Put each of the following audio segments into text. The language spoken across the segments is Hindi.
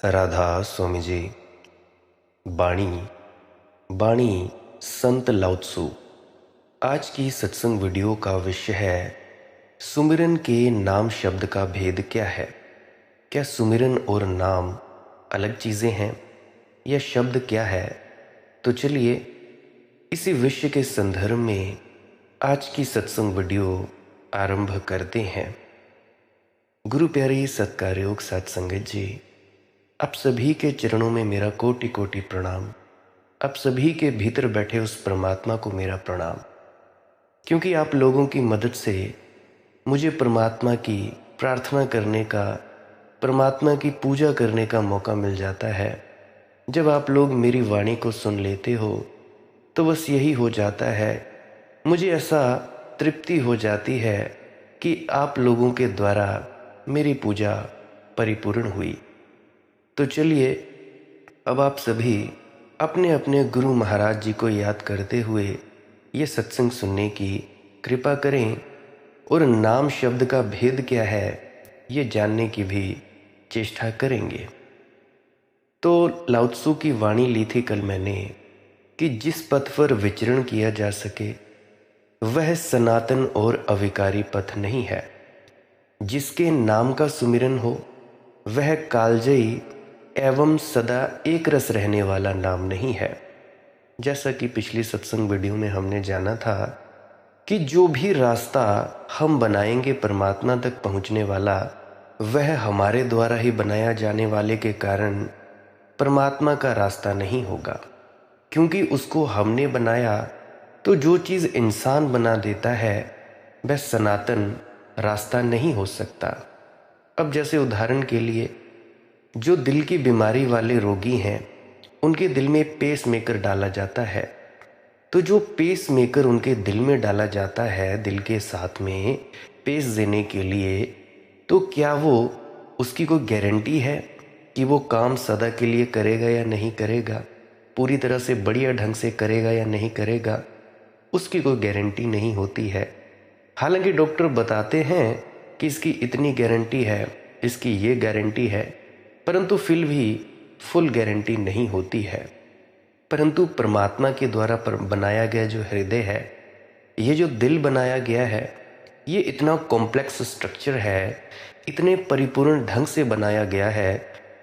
राधा स्वामी जी। बाणी बाणी संत लाओत्सु। आज की सत्संग वीडियो का विषय है सुमिरन के नाम शब्द का भेद क्या है। क्या सुमिरन और नाम अलग चीज़ें हैं? यह शब्द क्या है? तो चलिए इसी विषय के संदर्भ में आज की सत्संग वीडियो आरंभ करते हैं। गुरु प्यारी सत्कारयोग साथ संगत जी, आप सभी के चरणों में मेरा कोटि कोटि प्रणाम। आप सभी के भीतर बैठे उस परमात्मा को मेरा प्रणाम, क्योंकि आप लोगों की मदद से मुझे परमात्मा की प्रार्थना करने का, परमात्मा की पूजा करने का मौका मिल जाता है। जब आप लोग मेरी वाणी को सुन लेते हो तो बस यही हो जाता है, मुझे ऐसा तृप्ति हो जाती है कि आप लोगों के द्वारा मेरी पूजा परिपूर्ण हुई। तो चलिए अब आप सभी अपने अपने गुरु महाराज जी को याद करते हुए ये सत्संग सुनने की कृपा करें और नाम शब्द का भेद क्या है ये जानने की भी चेष्टा करेंगे। तो लाओत्सु की वाणी ली थी कल मैंने कि जिस पथ पर विचरण किया जा सके वह सनातन और अविकारी पथ नहीं है। जिसके नाम का सुमिरन हो वह कालजयी एवं सदा एक रस रहने वाला नाम नहीं है। जैसा कि पिछली सत्संग वीडियो में हमने जाना था कि जो भी रास्ता हम बनाएंगे परमात्मा तक पहुंचने वाला, वह हमारे द्वारा ही बनाया जाने वाले के कारण परमात्मा का रास्ता नहीं होगा, क्योंकि उसको हमने बनाया। तो जो चीज़ इंसान बना देता है वह सनातन रास्ता नहीं हो सकता। अब जैसे उदाहरण के लिए जो दिल की बीमारी वाले रोगी हैं उनके दिल में पेस मेकर डाला जाता है। तो जो पेस मेकर उनके दिल में डाला जाता है दिल के साथ में पेस देने के लिए, तो क्या वो उसकी कोई गारंटी है कि वो काम सदा के लिए करेगा या नहीं करेगा, पूरी तरह से बढ़िया ढंग से करेगा या नहीं करेगा? उसकी कोई गारंटी नहीं होती है। हालांकि डॉक्टर बताते हैं कि इसकी इतनी गारंटी है, इसकी ये गारंटी है, परंतु फिर भी फुल गारंटी नहीं होती है। परंतु परमात्मा के द्वारा बनाया गया जो हृदय है, ये जो दिल बनाया गया है, ये इतना कॉम्प्लेक्स स्ट्रक्चर है, इतने परिपूर्ण ढंग से बनाया गया है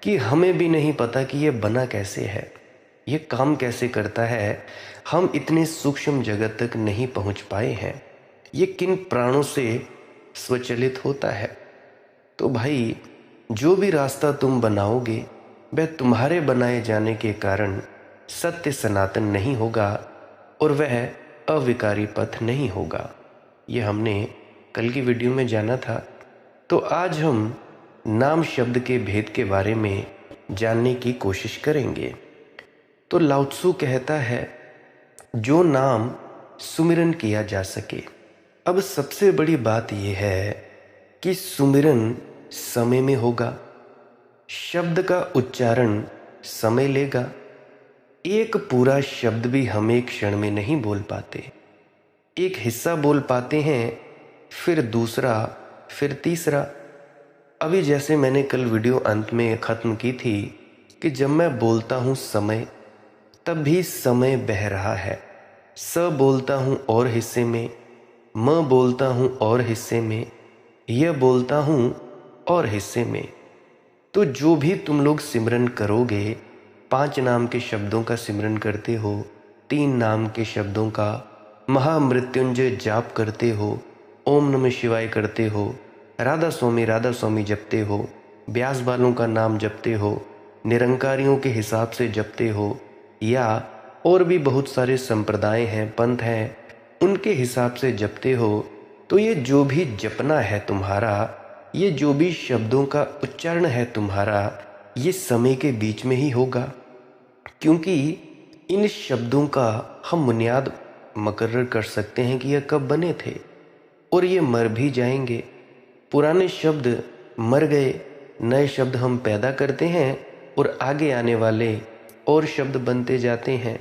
कि हमें भी नहीं पता कि ये बना कैसे है, ये काम कैसे करता है। हम इतने सूक्ष्म जगत तक नहीं पहुंच पाए हैं। ये किन प्राणों से स्वचालित होता है। तो भाई जो भी रास्ता तुम बनाओगे वह तुम्हारे बनाए जाने के कारण सत्य सनातन नहीं होगा और वह अविकारी पथ नहीं होगा। यह हमने कल की वीडियो में जाना था। तो आज हम नाम शब्द के भेद के बारे में जानने की कोशिश करेंगे। तो लाओत्सु कहता है जो नाम सुमिरन किया जा सके। अब सबसे बड़ी बात यह है कि सुमिरन समय में होगा, शब्द का उच्चारण समय लेगा। एक पूरा शब्द भी हम एक क्षण में नहीं बोल पाते, एक हिस्सा बोल पाते हैं, फिर दूसरा, फिर तीसरा। अभी जैसे मैंने कल वीडियो अंत में ख़त्म की थी कि जब मैं बोलता हूँ समय, तब भी समय बह रहा है। स बोलता हूँ और हिस्से में, म बोलता हूँ और हिस्से में, यह बोलता हूँ और हिस्से में। तो जो भी तुम लोग सिमरन करोगे, 5 नाम के शब्दों का सिमरन करते हो, 3 नाम के शब्दों का महामृत्युंजय जाप करते हो, ओम नमः शिवाय करते हो, राधा स्वामी जपते हो, ब्यास बालों का नाम जपते हो, निरंकारियों के हिसाब से जपते हो, या और भी बहुत सारे संप्रदाय हैं, पंथ हैं, उनके हिसाब से जपते हो, तो ये जो भी जपना है तुम्हारा, ये जो भी शब्दों का उच्चारण है तुम्हारा, ये समय के बीच में ही होगा। क्योंकि इन शब्दों का हम बुनियाद मुकर्रर कर सकते हैं कि यह कब बने थे, और ये मर भी जाएंगे। पुराने शब्द मर गए, नए शब्द हम पैदा करते हैं और आगे आने वाले और शब्द बनते जाते हैं।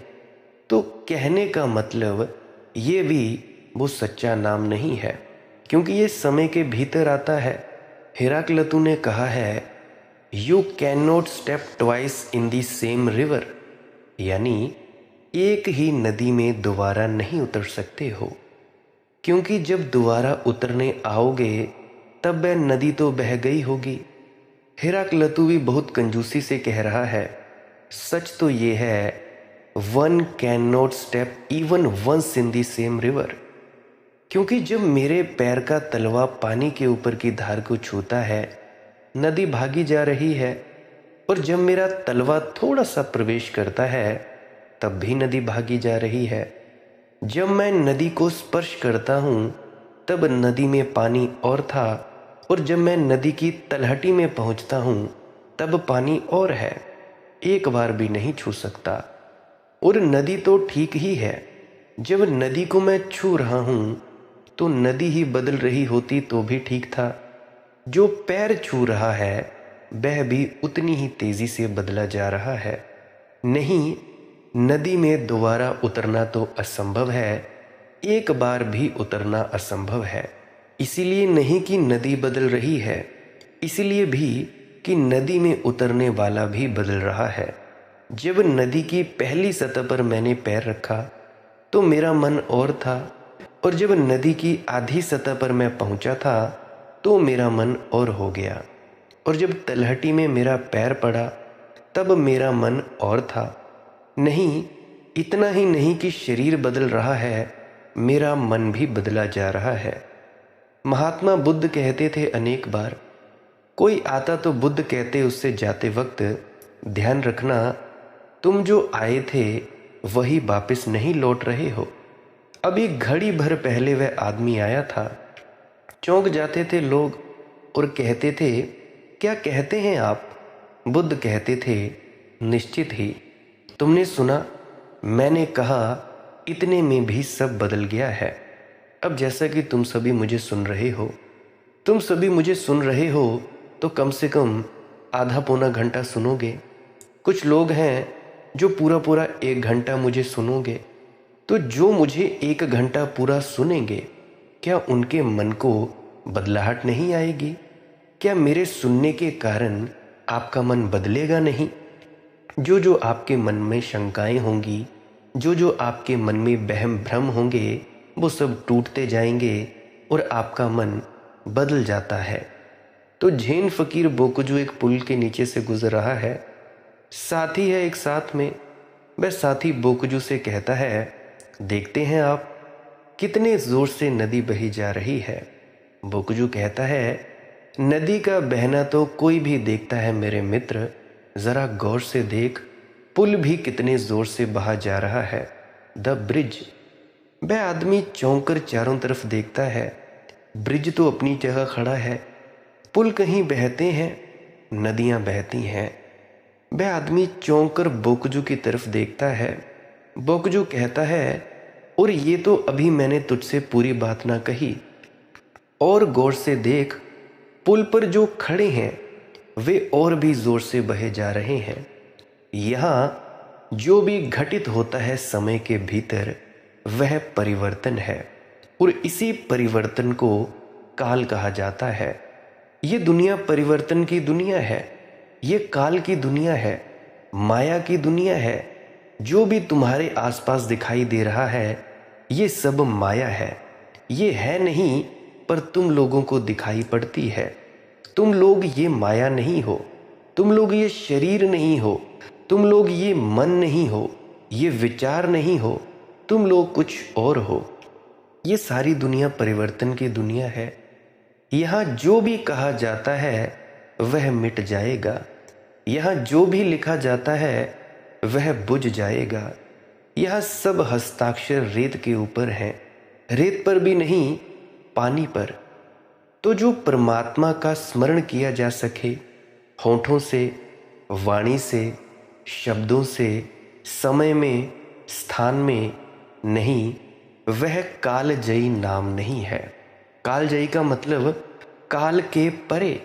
तो कहने का मतलब ये भी वो सच्चा नाम नहीं है, क्योंकि ये समय के भीतर आता है। हिराक्लतु ने कहा है you can not step twice in the same river, यानी एक ही नदी में दोबारा नहीं उतर सकते हो, क्योंकि जब दोबारा उतरने आओगे तब वह नदी तो बह गई होगी। हेराक्लतु भी बहुत कंजूसी से कह रहा है, सच तो ये है, one can not step even once in the same river, क्योंकि जब मेरे पैर का तलवा पानी के ऊपर की धार को छूता है, नदी भागी जा रही है, और जब मेरा तलवा थोड़ा सा प्रवेश करता है तब भी नदी भागी जा रही है। जब मैं नदी को स्पर्श करता हूँ तब नदी में पानी और था, और जब मैं नदी की तलहटी में पहुँचता हूँ तब पानी और है, एक बार भी नहीं छू सकता। और नदी तो ठीक ही है, जब नदी को मैं छू रहा हूँ तो नदी ही बदल रही होती तो भी ठीक था। जो पैर छू रहा है वह भी उतनी ही तेजी से बदला जा रहा है। नहीं, नदी में दोबारा उतरना तो असंभव है, एक बार भी उतरना असंभव है। इसीलिए नहीं कि नदी बदल रही है, इसलिए भी कि नदी में उतरने वाला भी बदल रहा है। जब नदी की पहली सतह पर मैंने पैर रखा तो मेरा मन और था, और जब नदी की आधी सतह पर मैं पहुंचा था तो मेरा मन और हो गया, और जब तलहटी में मेरा पैर पड़ा तब मेरा मन और था। नहीं, इतना ही नहीं कि शरीर बदल रहा है, मेरा मन भी बदला जा रहा है। महात्मा बुद्ध कहते थे अनेक बार, कोई आता तो बुद्ध कहते उससे जाते वक्त, ध्यान रखना तुम जो आए थे वही वापस नहीं लौट रहे हो। अभी घड़ी भर पहले वह आदमी आया था। चौंक जाते थे लोग और कहते थे, क्या कहते हैं आप? बुद्ध कहते थे, निश्चित ही, तुमने सुना, मैंने कहा, इतने में भी सब बदल गया है। अब जैसा कि तुम सभी मुझे सुन रहे हो, तो कम से कम आधा पौना घंटा सुनोगे। कुछ लोग हैं जो पूरा पूरा 1 घंटा मुझे सुनोगे। तो जो मुझे 1 घंटा पूरा सुनेंगे, क्या उनके मन को बदलाहट नहीं आएगी? क्या मेरे सुनने के कारण आपका मन बदलेगा नहीं? जो आपके मन में शंकाएं होंगी, जो आपके मन में वहम भ्रम होंगे, वो सब टूटते जाएंगे और आपका मन बदल जाता है। तो झेन फकीर बोकुजू एक पुल के नीचे से गुजर रहा है। साथी है एक साथ में। वह साथी बोकुजू से कहता है, देखते हैं आप कितने जोर से नदी बही जा रही है। बोकुजू कहता है, नदी का बहना तो कोई भी देखता है मेरे मित्र, जरा गौर से देख, पुल भी कितने जोर से बहा जा रहा है। The bridge. वह आदमी चौंक कर चारों तरफ देखता है। ब्रिज तो अपनी जगह खड़ा है, पुल कहीं बहते हैं, नदियां बहती हैं। वह आदमी चौंक कर बोकुजू की तरफ देखता है। बोकुजू कहता है, और ये तो अभी मैंने तुझसे पूरी बात ना कही, और गौर से देख, पुल पर जो खड़े हैं वे और भी जोर से बहे जा रहे हैं। यहाँ जो भी घटित होता है समय के भीतर वह परिवर्तन है, और इसी परिवर्तन को काल कहा जाता है। ये दुनिया परिवर्तन की दुनिया है, ये काल की दुनिया है, माया की दुनिया है। जो भी तुम्हारे आसपास दिखाई दे रहा है ये सब माया है। ये है नहीं, पर तुम लोगों को दिखाई पड़ती है। तुम लोग ये माया नहीं हो, तुम लोग ये शरीर नहीं हो, तुम लोग ये मन नहीं हो, ये विचार नहीं हो, तुम लोग कुछ और हो। ये सारी दुनिया परिवर्तन की दुनिया है। यहाँ जो भी कहा जाता है वह मिट जाएगा, यहाँ जो भी लिखा जाता है वह बुझ जाएगा। यह सब हस्ताक्षर रेत के ऊपर हैं, रेत पर भी नहीं, पानी पर। तो जो परमात्मा का स्मरण किया जा सके होठों से, वाणी से, शब्दों से, समय में, स्थान में नहीं, वह कालजयी नाम नहीं है। कालजयी का मतलब काल के परे।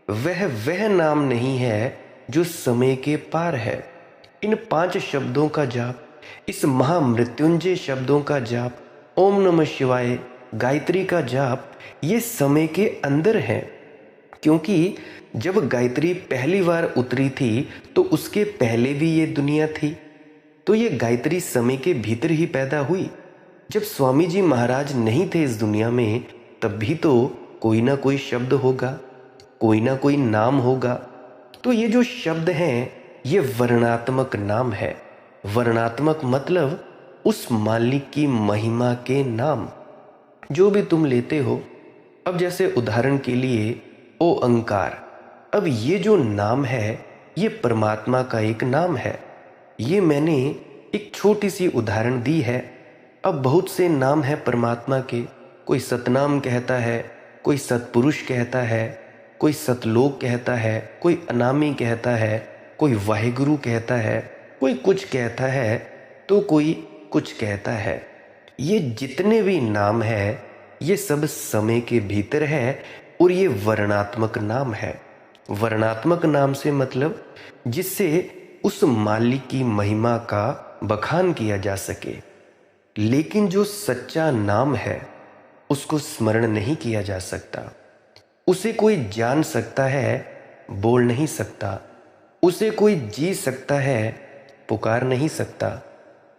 वह नाम नहीं है जो समय के पार है। इन 5 शब्दों का जाप, इस महामृत्युंजय शब्दों का जाप, ओम नमः शिवाय, गायत्री का जाप, ये समय के अंदर है। क्योंकि जब गायत्री पहली बार उतरी थी तो उसके पहले भी ये दुनिया थी। तो ये गायत्री समय के भीतर ही पैदा हुई। जब स्वामी जी महाराज नहीं थे इस दुनिया में, तब भी तो कोई ना कोई शब्द होगा, कोई ना कोई नाम होगा। तो ये जो शब्द हैं, ये वर्णात्मक नाम है। वर्णात्मक मतलब उस मालिक की महिमा के नाम जो भी तुम लेते हो। अब जैसे उदाहरण के लिए ओंकार, अब ये जो नाम है ये परमात्मा का एक नाम है। ये मैंने एक छोटी सी उदाहरण दी है। अब बहुत से नाम हैं परमात्मा के। कोई सतनाम कहता है, कोई सतपुरुष कहता है, कोई सतलोक कहता है, कोई अनामी कहता है, कोई वाहेगुरु कहता है, कोई कुछ कहता है, तो कोई कुछ कहता है। ये जितने भी नाम हैं ये सब समय के भीतर है और ये वर्णात्मक नाम है। वर्णात्मक नाम से मतलब जिससे उस मालिक की महिमा का बखान किया जा सके। लेकिन जो सच्चा नाम है उसको स्मरण नहीं किया जा सकता। उसे कोई जान सकता है, बोल नहीं सकता। उसे कोई जी सकता है, पुकार नहीं सकता।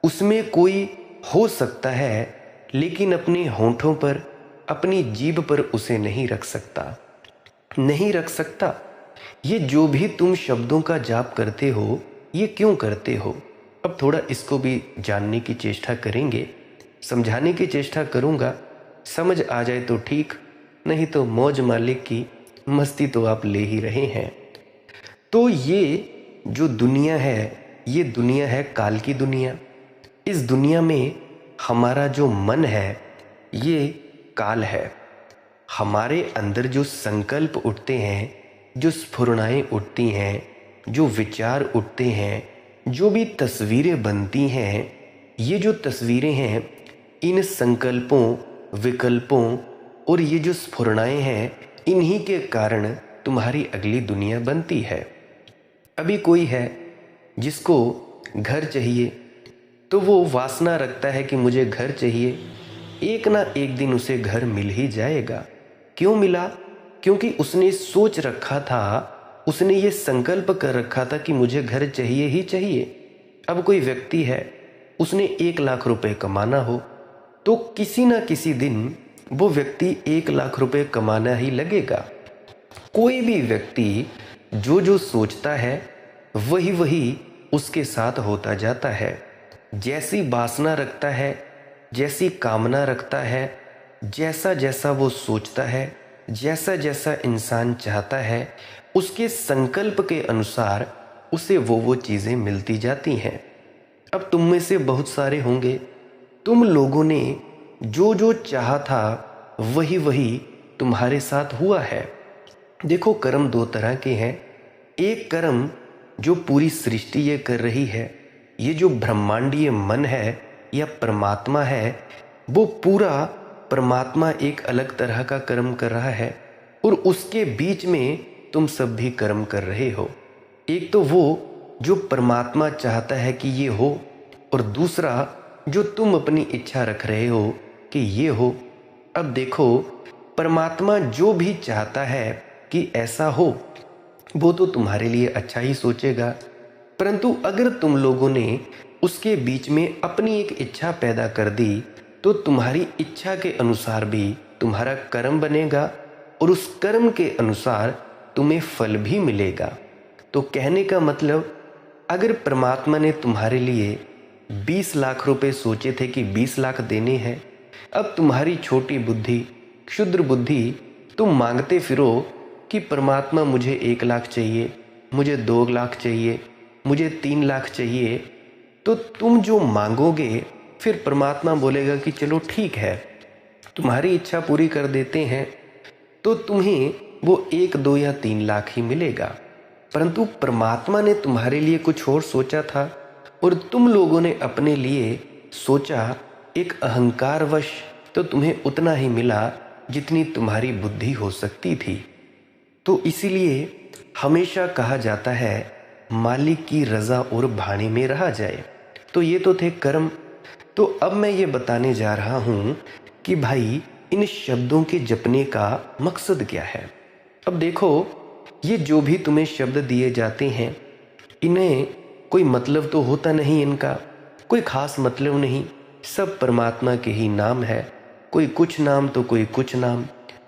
उसमें कोई हो सकता है, लेकिन अपने होंठों पर, अपनी जीभ पर उसे नहीं रख सकता, नहीं रख सकता। ये जो भी तुम शब्दों का जाप करते हो, ये क्यों करते हो? अब थोड़ा इसको भी जानने की चेष्टा करेंगे, समझाने की चेष्टा करूँगा। समझ आ जाए तो ठीक, नहीं तो मौज मालिक की मस्ती तो आप ले ही रहे हैं। तो ये जो दुनिया है, ये दुनिया है काल की दुनिया। इस दुनिया में हमारा जो मन है ये काल है। हमारे अंदर जो संकल्प उठते हैं, जो स्फुरणाएं उठती हैं, जो विचार उठते हैं, जो भी तस्वीरें बनती हैं, ये जो तस्वीरें हैं, इन संकल्पों, विकल्पों और ये जो स्फुरणाएं हैं, इन्हीं के कारण तुम्हारी अगली दुनिया बनती है। अभी कोई है जिसको घर चाहिए, तो वो वासना रखता है कि मुझे घर चाहिए। एक ना एक दिन उसे घर मिल ही जाएगा। क्यों मिला? क्योंकि उसने सोच रखा था, उसने ये संकल्प कर रखा था कि मुझे घर चाहिए ही चाहिए। अब कोई व्यक्ति है, उसने 1 लाख रुपए कमाना हो, तो किसी ना किसी दिन वो व्यक्ति 1 लाख रुपए कमाना ही लगेगा। कोई भी व्यक्ति जो जो सोचता है वही वही उसके साथ होता जाता है। जैसी वासना रखता है, जैसी कामना रखता है, जैसा जैसा वो सोचता है, जैसा जैसा इंसान चाहता है, उसके संकल्प के अनुसार उसे वो चीज़ें मिलती जाती हैं। अब तुम में से बहुत सारे होंगे, तुम लोगों ने जो जो चाहा था वही वही तुम्हारे साथ हुआ है। देखो, कर्म 2 तरह के हैं। एक कर्म जो पूरी सृष्टि ये कर रही है, ये जो ब्रह्मांडीय मन है या परमात्मा है, वो पूरा परमात्मा एक अलग तरह का कर्म कर रहा है और उसके बीच में तुम सब भी कर्म कर रहे हो। एक तो वो जो परमात्मा चाहता है कि ये हो, और दूसरा जो तुम अपनी इच्छा रख रहे हो कि ये हो। अब देखो, परमात्मा जो भी चाहता है कि ऐसा हो, वो तो तुम्हारे लिए अच्छा ही सोचेगा। परंतु अगर तुम लोगों ने उसके बीच में अपनी एक इच्छा पैदा कर दी, तो तुम्हारी इच्छा के अनुसार भी तुम्हारा कर्म बनेगा और उस कर्म के अनुसार तुम्हें फल भी मिलेगा। तो कहने का मतलब, अगर परमात्मा ने तुम्हारे लिए 20 लाख रुपए सोचे थे कि 20 लाख देने हैं, अब तुम्हारी छोटी बुद्धि, क्षुद्र बुद्धि, तुम मांगते फिरो कि परमात्मा मुझे 1 लाख चाहिए, मुझे 2 लाख चाहिए, मुझे 3 लाख चाहिए। तो तुम जो मांगोगे, फिर परमात्मा बोलेगा कि चलो ठीक है, तुम्हारी इच्छा पूरी कर देते हैं, तो तुम्हें वो 1, 2 या 3 लाख ही मिलेगा। परंतु परमात्मा ने तुम्हारे लिए कुछ और सोचा था और तुम लोगों ने अपने लिए सोचा एक अहंकारवश, तो तुम्हें उतना ही मिला जितनी तुम्हारी बुद्धि हो सकती थी। तो इसीलिए हमेशा कहा जाता है, मालिक की रज़ा और भाने में रहा जाए। तो ये तो थे कर्म। तो अब मैं ये बताने जा रहा हूँ कि भाई, इन शब्दों के जपने का मकसद क्या है। अब देखो, ये जो भी तुम्हें शब्द दिए जाते हैं, इन्हें कोई मतलब तो होता नहीं, इनका कोई खास मतलब नहीं। सब परमात्मा के ही नाम है। कोई कुछ नाम तो कोई कुछ नाम,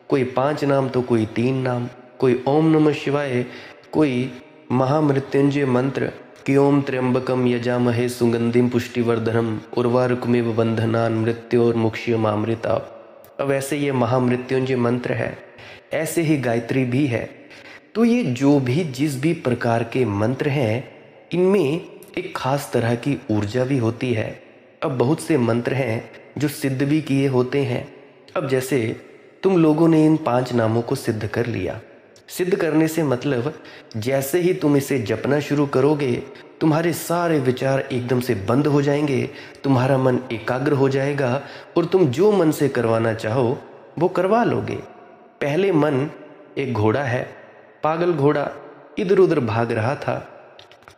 कोई 5 नाम तो कोई 3 नाम, कोई ओम नमः शिवाय, कोई महामृत्युंजय मंत्र कि ओम त्र्यंबकम यजामहे सुगंधिम पुष्टिवर्धनम उर्वारुकमिव बंधनान मृत्योर्मुक्षीयमामृता। अब ऐसे ये महामृत्युंजय मंत्र है, ऐसे ही गायत्री भी है। तो ये जो भी जिस भी प्रकार के मंत्र हैं, इनमें एक खास तरह की ऊर्जा भी होती है। अब बहुत से मंत्र हैं जो सिद्ध भी किए होते हैं। अब जैसे तुम लोगों ने इन 5 नामों को सिद्ध कर लिया। सिद्ध करने से मतलब जैसे ही तुम इसे जपना शुरू करोगे, तुम्हारे सारे विचार एकदम से बंद हो जाएंगे, तुम्हारा मन एकाग्र हो जाएगा और तुम जो मन से करवाना चाहो वो करवा लोगे। पहले मन एक घोड़ा है, पागल घोड़ा, इधर उधर भाग रहा था।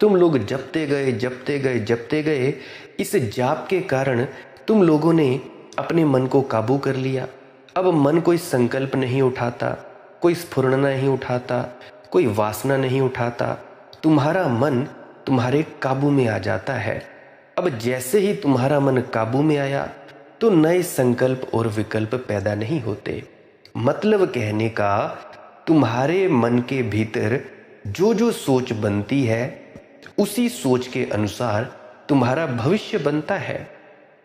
तुम लोग जपते गए जपते गए जपते गए। इस जाप के कारण तुम लोगों ने अपने मन को काबू कर लिया। अब मन कोई संकल्प नहीं उठाता, कोई स्फुरण नहीं उठाता, कोई वासना नहीं उठाता। तुम्हारा मन तुम्हारे काबू में आ जाता है। अब जैसे ही तुम्हारा मन काबू में आया तो नए संकल्प और विकल्प पैदा नहीं होते। मतलब कहने का, तुम्हारे मन के भीतर जो जो सोच बनती है, उसी सोच के अनुसार तुम्हारा भविष्य बनता है।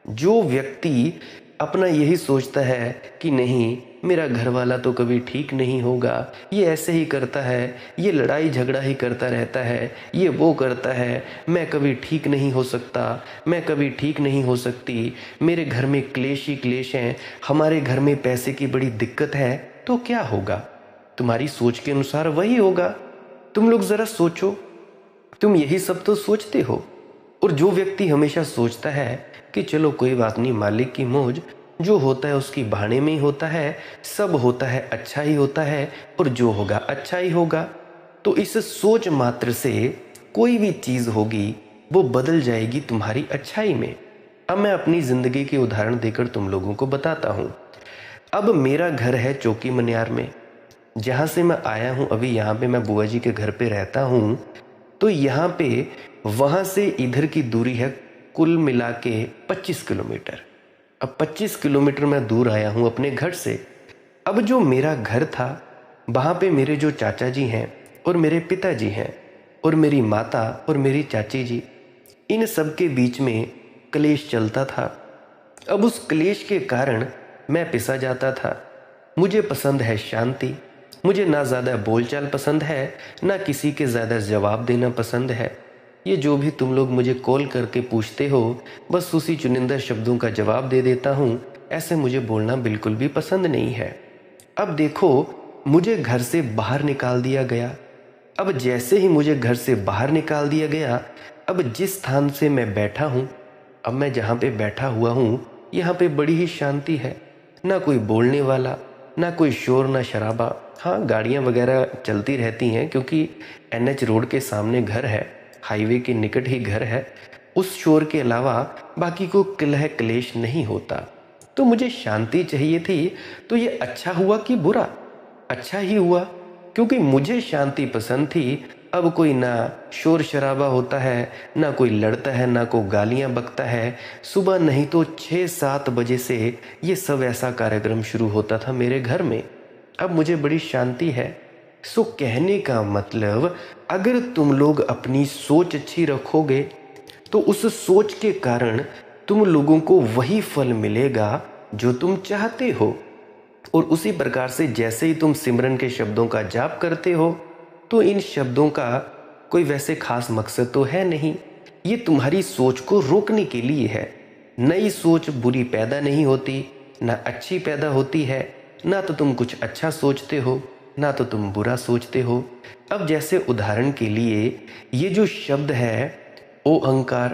जो व्यक्ति अपना यही सोचता है कि नहीं, मेरा घर वाला तो कभी ठीक नहीं होगा, ये ऐसे ही करता है, ये लड़ाई झगड़ा ही करता रहता है, ये वो करता है, मैं कभी ठीक नहीं हो सकता, मैं कभी ठीक नहीं हो सकती, मेरे घर में क्लेश ही क्लेश हैं, हमारे घर में पैसे की बड़ी दिक्कत है, तो क्या होगा? तुम्हारी सोच के अनुसार वही होगा। तुम लोग ज़रा सोचो, तुम यही सब तो सोचते हो। और जो व्यक्ति हमेशा सोचता है कि चलो कोई बात नहीं, मालिक की मौज, जो होता है उसकी बहाने में ही होता है, सब होता है अच्छा ही होता है, और जो होगा अच्छा ही होगा, तो इस सोच मात्र से कोई भी चीज़ होगी वो बदल जाएगी तुम्हारी अच्छाई में। अब मैं अपनी ज़िंदगी के उदाहरण देकर तुम लोगों को बताता हूँ। अब मेरा घर है चौकी मनियार में, जहाँ से मैं आया हूँ। अभी यहाँ पे मैं बुआ जी के घर पे रहता हूँ। तो यहाँ पे वहाँ से इधर की दूरी है कुल मिला के 25 किलोमीटर। अब 25 किलोमीटर मैं दूर आया हूँ अपने घर से। अब जो मेरा घर था, वहाँ पे मेरे जो चाचा जी हैं और मेरे पिताजी हैं और मेरी माता और मेरी चाची जी, इन सब के बीच में क्लेश चलता था। अब उस क्लेश के कारण मैं पिसा जाता था। मुझे पसंद है शांति, मुझे ना ज़्यादा बोलचाल पसंद है, ना किसी के ज़्यादा जवाब देना पसंद है। ये जो भी तुम लोग मुझे कॉल करके पूछते हो, बस उसी चुनिंदा शब्दों का जवाब दे देता हूँ। ऐसे मुझे बोलना बिल्कुल भी पसंद नहीं है। अब देखो, मुझे घर से बाहर निकाल दिया गया। अब जैसे ही मुझे घर से बाहर निकाल दिया गया, अब जिस स्थान से मैं बैठा हूँ, अब मैं जहाँ पे बैठा हुआ हूँ, यहाँ पे बड़ी ही शांति है। ना कोई बोलने वाला, ना कोई शोर, ना शराबा। हाँ, गाड़ियाँ वगैरह चलती रहती हैं क्योंकि NH रोड के सामने घर है, हाईवे के निकट ही घर है। उस शोर के अलावा बाकी को कलह क्लेश नहीं होता। तो मुझे शांति चाहिए थी। तो ये अच्छा हुआ कि बुरा? अच्छा ही हुआ, क्योंकि मुझे शांति पसंद थी। अब कोई ना शोर शराबा होता है, ना कोई लड़ता है, ना कोई गालियां बकता है। सुबह नहीं तो 6-7 बजे से ये सब ऐसा कार्यक्रम शुरू होता था मेरे घर में। अब मुझे बड़ी शांति है। सो कहने का मतलब, अगर तुम लोग अपनी सोच अच्छी रखोगे तो उस सोच के कारण तुम लोगों को वही फल मिलेगा जो तुम चाहते हो। और उसी प्रकार से जैसे ही तुम सिमरन के शब्दों का जाप करते हो, तो इन शब्दों का कोई वैसे खास मकसद तो है नहीं। ये तुम्हारी सोच को रोकने के लिए है। नई सोच बुरी पैदा नहीं होती, ना अच्छी पैदा होती है। ना तो तुम कुछ अच्छा सोचते हो, ना तो तुम बुरा सोचते हो। अब जैसे उदाहरण के लिए ये जो शब्द है ओ अहंकार,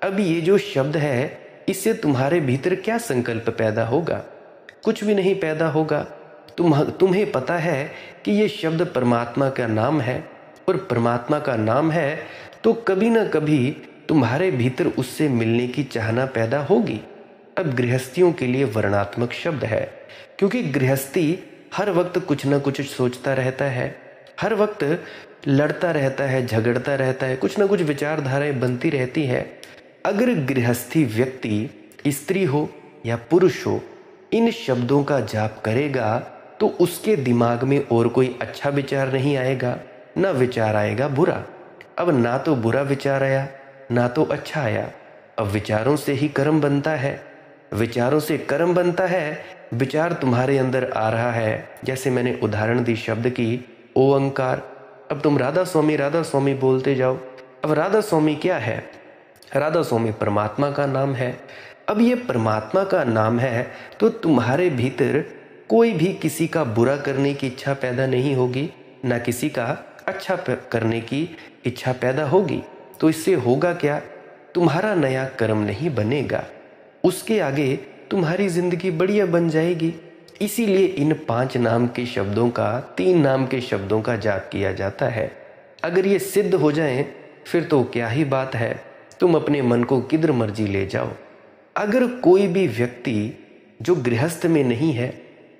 अब ये जो शब्द है, इससे तुम्हारे भीतर क्या संकल्प पैदा होगा? कुछ भी नहीं पैदा होगा। तुम्हें पता है कि ये शब्द परमात्मा का नाम है, और परमात्मा का नाम है तो कभी ना कभी तुम्हारे भीतर उससे मिलने की चाहना पैदा होगी। अब गृहस्थियों के लिए वर्णात्मक शब्द है, क्योंकि गृहस्थी हर वक्त कुछ ना कुछ सोचता रहता है, हर वक्त लड़ता रहता है, झगड़ता रहता है, कुछ ना कुछ विचारधाराएं बनती रहती है। अगर गृहस्थी व्यक्ति स्त्री हो या पुरुष हो इन शब्दों का जाप करेगा तो उसके दिमाग में और कोई अच्छा विचार नहीं आएगा, ना विचार आएगा बुरा। अब ना तो बुरा विचार आया ना तो अच्छा आया। अब विचारों से ही कर्म बनता है, विचारों से कर्म बनता है। विचार तुम्हारे अंदर आ रहा है, जैसे मैंने उदाहरण दी शब्द की ओंकार। अब तुम राधा स्वामी बोलते जाओ। अब राधा स्वामी क्या है? राधा स्वामी परमात्मा का नाम है। अब ये परमात्मा का नाम है तो तुम्हारे भीतर कोई भी किसी का बुरा करने की इच्छा पैदा नहीं होगी, ना किसी का अच्छा करने की इच्छा पैदा होगी। तो इससे होगा क्या? तुम्हारा नया कर्म नहीं बनेगा, उसके आगे तुम्हारी जिंदगी बढ़िया बन जाएगी। इसीलिए इन 5 नाम के शब्दों का, 3 नाम के शब्दों का जाप किया जाता है। अगर ये सिद्ध हो जाए फिर तो क्या ही बात है, तुम अपने मन को किधर मर्जी ले जाओ। अगर कोई भी व्यक्ति जो गृहस्थ में नहीं है,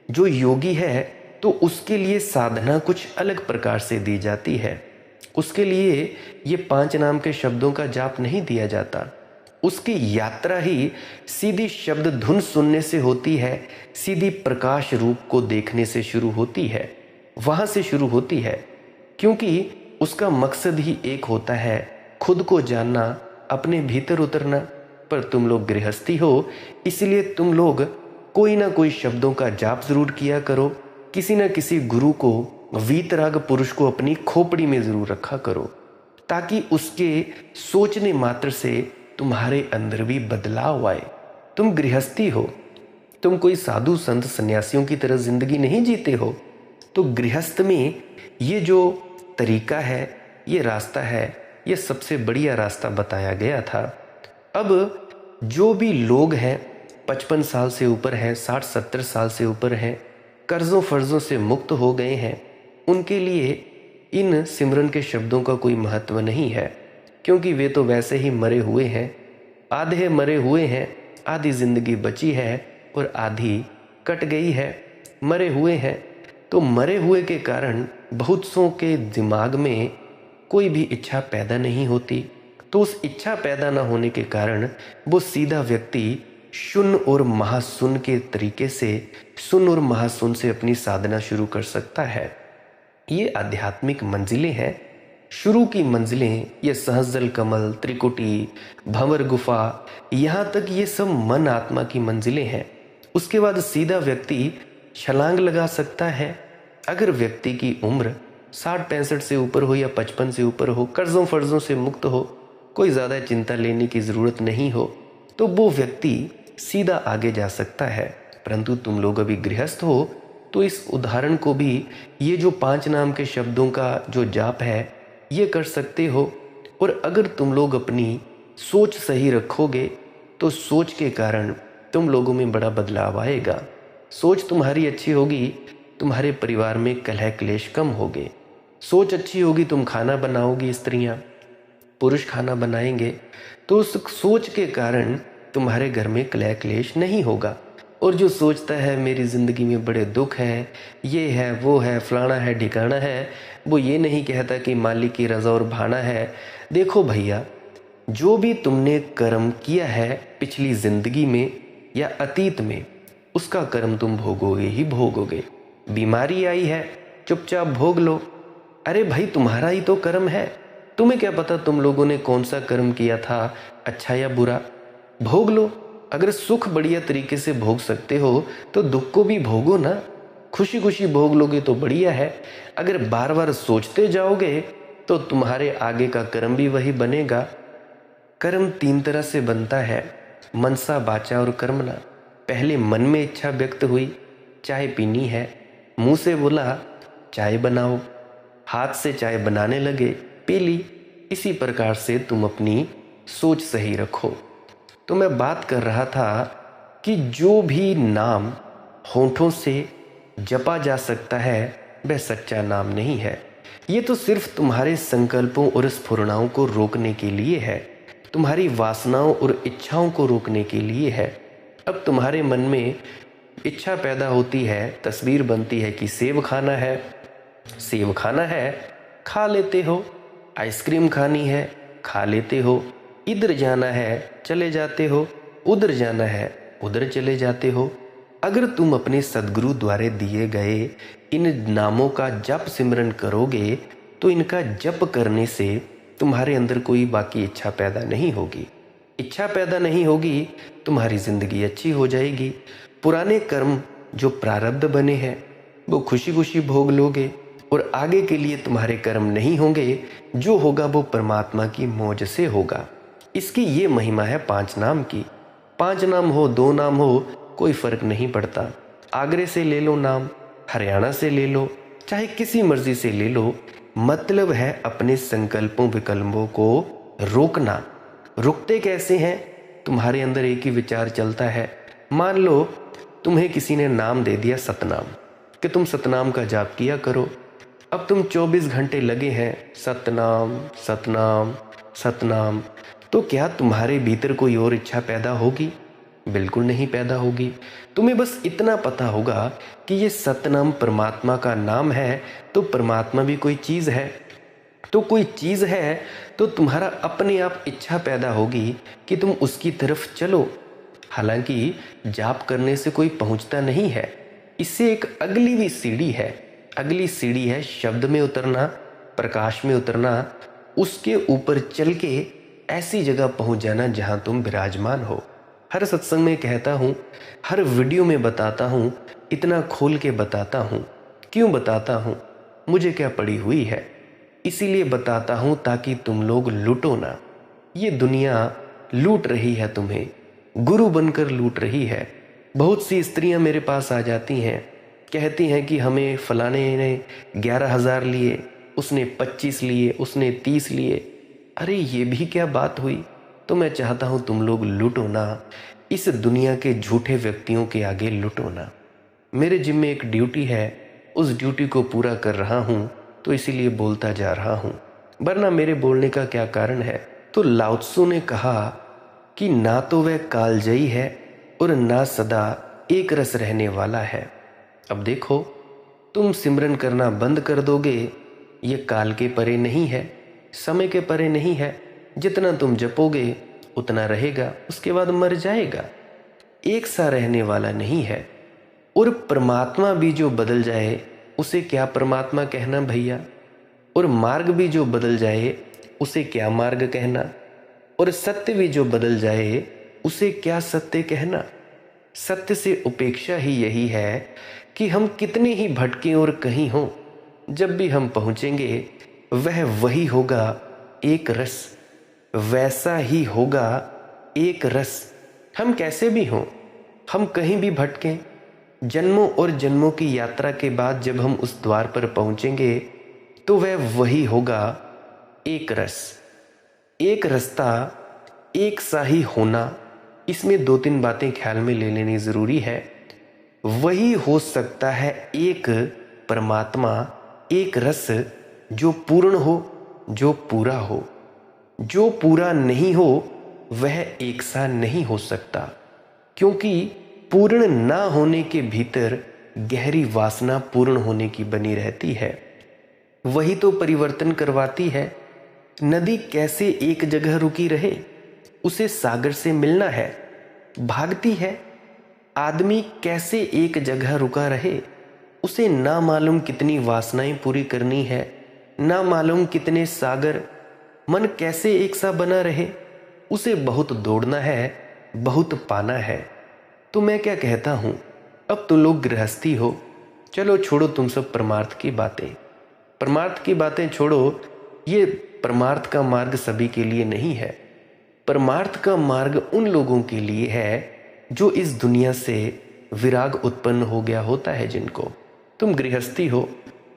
जो योगी है, तो उसके लिए साधना कुछ अलग प्रकार से दी जाती है। उसके लिए ये 5 नाम के शब्दों का जाप नहीं दिया जाता। उसकी यात्रा ही सीधी शब्द धुन सुनने से होती है, सीधी प्रकाश रूप को देखने से शुरू होती है, वहां से शुरू होती है। क्योंकि उसका मकसद ही एक होता है, खुद को जानना, अपने भीतर उतरना। पर तुम लोग गृहस्थी हो, इसलिए तुम लोग कोई ना कोई शब्दों का जाप जरूर किया करो। किसी न किसी गुरु को, वीतराग पुरुष को अपनी खोपड़ी में जरूर रखा करो, ताकि उसके सोचने मात्र से तुम्हारे अंदर भी बदलाव आए। तुम गृहस्थी हो, तुम कोई साधु संत सन्यासियों की तरह जिंदगी नहीं जीते हो। तो गृहस्थ में ये जो तरीका है, ये रास्ता है, ये सबसे बढ़िया रास्ता बताया गया था। अब जो भी लोग हैं 55 साल से ऊपर हैं, 60-70 साल से ऊपर हैं, कर्जों फर्जों से मुक्त हो गए हैं, उनके लिए इन सिमरन के शब्दों का कोई महत्व नहीं है। क्योंकि वे तो वैसे ही मरे हुए हैं, आधे मरे हुए हैं, आधी जिंदगी बची है और आधी कट गई है। मरे हुए हैं तो मरे हुए के कारण बहुत सौ के दिमाग में कोई भी इच्छा पैदा नहीं होती। तो उस इच्छा पैदा न होने के कारण वो सीधा व्यक्ति शून्य और महाशून्य के तरीके से, शून्य और महाशून्य से अपनी साधना शुरू कर सकता है। ये आध्यात्मिक मंजिलें हैं। शुरू की मंजिलें ये सहस्जल कमल, त्रिकुटी, भंवर गुफा, यहाँ तक ये सब मन आत्मा की मंजिलें हैं। उसके बाद सीधा व्यक्ति छलांग लगा सकता है। अगर व्यक्ति की उम्र 60-65 से ऊपर हो या 55 से ऊपर हो, कर्जों फर्जों से मुक्त हो, कोई ज़्यादा चिंता लेने की ज़रूरत नहीं हो, तो वो व्यक्ति सीधा आगे जा सकता है। परंतु तुम लोग अभी गृहस्थ हो, तो इस उदाहरण को भी, ये जो 5 नाम के शब्दों का जो जाप है, ये कर सकते हो। और अगर तुम लोग अपनी सोच सही रखोगे तो सोच के कारण तुम लोगों में बड़ा बदलाव आएगा। सोच तुम्हारी अच्छी होगी, तुम्हारे परिवार में कलह क्लेश कम होगे। सोच अच्छी होगी, तुम खाना बनाओगी, स्त्रियां पुरुष खाना बनाएंगे, तो उस सोच के कारण तुम्हारे घर में कलह क्लेश नहीं होगा। और जो सोचता है मेरी ज़िंदगी में बड़े दुख हैं, ये है वो है, फलाना है ढिकाना है, वो ये नहीं कहता कि मालिक की रज़ा और भाना है। देखो भैया, जो भी तुमने कर्म किया है पिछली ज़िंदगी में या अतीत में, उसका कर्म तुम भोगोगे ही भोगोगे। बीमारी आई है, चुपचाप भोग लो। अरे भाई, तुम्हारा ही तो कर्म है। तुम्हें क्या पता तुम लोगों ने कौन सा कर्म किया था, अच्छा या बुरा। भोग लो। अगर सुख बढ़िया तरीके से भोग सकते हो तो दुख को भी भोगो ना। खुशी खुशी भोग लोगे तो बढ़िया है। अगर बार बार सोचते जाओगे तो तुम्हारे आगे का कर्म भी वही बनेगा। कर्म 3 तरह से बनता है, मनसा, वाचा और कर्मणा। पहले मन में इच्छा व्यक्त हुई, चाय पीनी है, मुंह से बोला चाय बनाओ, हाथ से चाय बनाने लगे, पी ली। इसी प्रकार से तुम अपनी सोच सही रखो। तो मैं बात कर रहा था कि जो भी नाम होठों से जपा जा सकता है वह सच्चा नाम नहीं है। ये तो सिर्फ तुम्हारे संकल्पों और स्फुरणाओं को रोकने के लिए है, तुम्हारी वासनाओं और इच्छाओं को रोकने के लिए है। अब तुम्हारे मन में इच्छा पैदा होती है, तस्वीर बनती है कि सेब खाना है, सेब खाना है, खा लेते हो। आइसक्रीम खानी है, खा लेते हो। इधर जाना है, चले जाते हो। उधर जाना है, उधर चले जाते हो। अगर तुम अपने सद्गुरु द्वारा दिए गए इन नामों का जप सिमरन करोगे तो इनका जप करने से तुम्हारे अंदर कोई बाकी इच्छा पैदा नहीं होगी। इच्छा पैदा नहीं होगी, तुम्हारी जिंदगी अच्छी हो जाएगी। पुराने कर्म जो प्रारब्ध बने हैं वो खुशी खुशी भोग लोगे और आगे के लिए तुम्हारे कर्म नहीं होंगे। जो होगा वो परमात्मा की मौज से होगा। इसकी ये महिमा है 5 नाम की। 5 नाम हो, 2 नाम हो, कोई फर्क नहीं पड़ता। आगरे से ले लो नाम, हरियाणा से ले लो, चाहे किसी मर्जी से ले लो। मतलब है अपने संकल्पों विकल्पों को रोकना। रुकते कैसे हैं? तुम्हारे अंदर एक ही विचार चलता है। मान लो तुम्हें किसी ने नाम दे दिया सतनाम, कि तुम सतनाम का जाप किया करो। अब तुम 24 घंटे लगे हैं सतनाम सतनाम सतनाम, तो क्या तुम्हारे भीतर कोई और इच्छा पैदा होगी? बिल्कुल नहीं पैदा होगी। तुम्हें बस इतना पता होगा कि ये सतनाम परमात्मा का नाम है, तो परमात्मा भी कोई चीज़ है। तो कोई चीज़ है तो तुम्हारा अपने आप इच्छा पैदा होगी कि तुम उसकी तरफ चलो। हालांकि जाप करने से कोई पहुंचता नहीं है, इससे एक अगली भी सीढ़ी है। अगली सीढ़ी है शब्द में उतरना, प्रकाश में उतरना, उसके ऊपर चल के ऐसी जगह पहुंच जाना जहां तुम विराजमान हो। हर सत्संग में कहता हूं, हर वीडियो में बताता हूं, इतना खोल के बताता हूं। क्यों बताता हूं? मुझे क्या पड़ी हुई है, इसीलिए बताता हूं ताकि तुम लोग लूटो ना। ये दुनिया लूट रही है तुम्हें, गुरु बनकर लूट रही है। बहुत सी स्त्रियां मेरे पास आ जाती हैं, कहती हैं कि हमें फलाने ने 11,000 लिए, उसने 25 लिए, उसने 30 लिए। अरे ये भी क्या बात हुई? तो मैं चाहता हूं तुम लोग लूटो ना, इस दुनिया के झूठे व्यक्तियों के आगे लूटो ना। मेरे जिम्मे एक ड्यूटी है, उस ड्यूटी को पूरा कर रहा हूं, तो इसीलिए बोलता जा रहा हूं, वरना मेरे बोलने का क्या कारण है? तो लाओ त्सु ने कहा कि ना तो वह कालजयी है और ना सदा एक रस रहने वाला है। अब देखो, तुम सिमरन करना बंद कर दोगे, ये काल के परे नहीं है, समय के परे नहीं है। जितना तुम जपोगे उतना रहेगा, उसके बाद मर जाएगा। एक सा रहने वाला नहीं है। और परमात्मा भी जो बदल जाए उसे क्या परमात्मा कहना भैया? और मार्ग भी जो बदल जाए उसे क्या मार्ग कहना? और सत्य भी जो बदल जाए उसे क्या सत्य कहना? सत्य से उपेक्षा ही यही है कि हम कितने ही भटके और कहीं हों, जब भी हम पहुंचेंगे वह वही होगा एक रस, वैसा ही होगा एक रस। हम कैसे भी हों, हम कहीं भी भटकें, जन्मों और जन्मों की यात्रा के बाद जब हम उस द्वार पर पहुंचेंगे तो वह वही होगा एक रस। एक रास्ता, एक सा ही होना, इसमें 2-3 बातें ख्याल में ले लेनी ज़रूरी है। वही हो सकता है एक परमात्मा, एक रस जो पूर्ण हो, जो पूरा हो। जो पूरा नहीं हो वह एक सा नहीं हो सकता, क्योंकि पूर्ण ना होने के भीतर गहरी वासना पूर्ण होने की बनी रहती है। वही तो परिवर्तन करवाती है। नदी कैसे एक जगह रुकी रहे? उसे सागर से मिलना है, भागती है। आदमी कैसे एक जगह रुका रहे? उसे ना मालूम कितनी वासनाएं पूरी करनी है, ना मालूम कितने सागर। मन कैसे एक सा बना रहे? उसे बहुत दौड़ना है, बहुत पाना है। तो मैं क्या कहता हूं, अब तुम लोग गृहस्थी हो, चलो छोड़ो तुम सब परमार्थ की बातें। परमार्थ की बातें छोड़ो, ये परमार्थ का मार्ग सभी के लिए नहीं है। परमार्थ का मार्ग उन लोगों के लिए है जो इस दुनिया से विराग उत्पन्न हो गया होता है। जिनको, तुम गृहस्थी हो,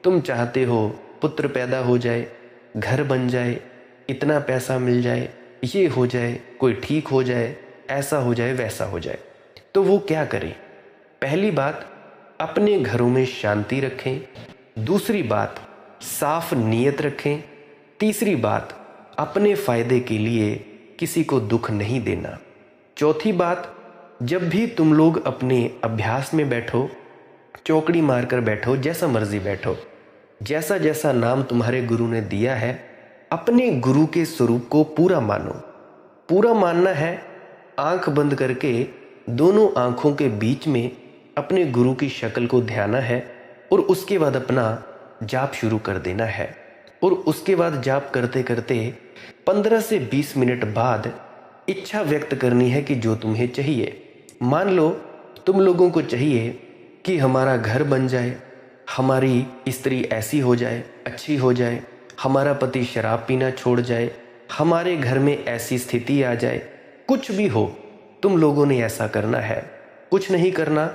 तुम चाहते हो पुत्र पैदा हो जाए, घर बन जाए, इतना पैसा मिल जाए, ये हो जाए, कोई ठीक हो जाए, ऐसा हो जाए, वैसा हो जाए। तो वो क्या करें? पहली बात, अपने घरों में शांति रखें। दूसरी बात, साफ नीयत रखें। तीसरी बात, अपने फायदे के लिए किसी को दुख नहीं देना। चौथी बात, जब भी तुम लोग अपने अभ्यास में बैठो, चौकड़ी मारकर बैठो, जैसा मर्जी बैठो, जैसा जैसा नाम तुम्हारे गुरु ने दिया है, अपने गुरु के स्वरूप को पूरा मानो। पूरा मानना है, आंख बंद करके दोनों आंखों के बीच में अपने गुरु की शक्ल को ध्याना है और उसके बाद अपना जाप शुरू कर देना है। और उसके बाद जाप करते करते 15 से 20 मिनट बाद इच्छा व्यक्त करनी है कि जो तुम्हें चाहिए। मान लो तुम लोगों को चाहिए कि हमारा घर बन जाए, हमारी स्त्री ऐसी हो जाए, अच्छी हो जाए, हमारा पति शराब पीना छोड़ जाए, हमारे घर में ऐसी स्थिति आ जाए। कुछ भी हो, तुम लोगों ने ऐसा करना है। कुछ नहीं करना,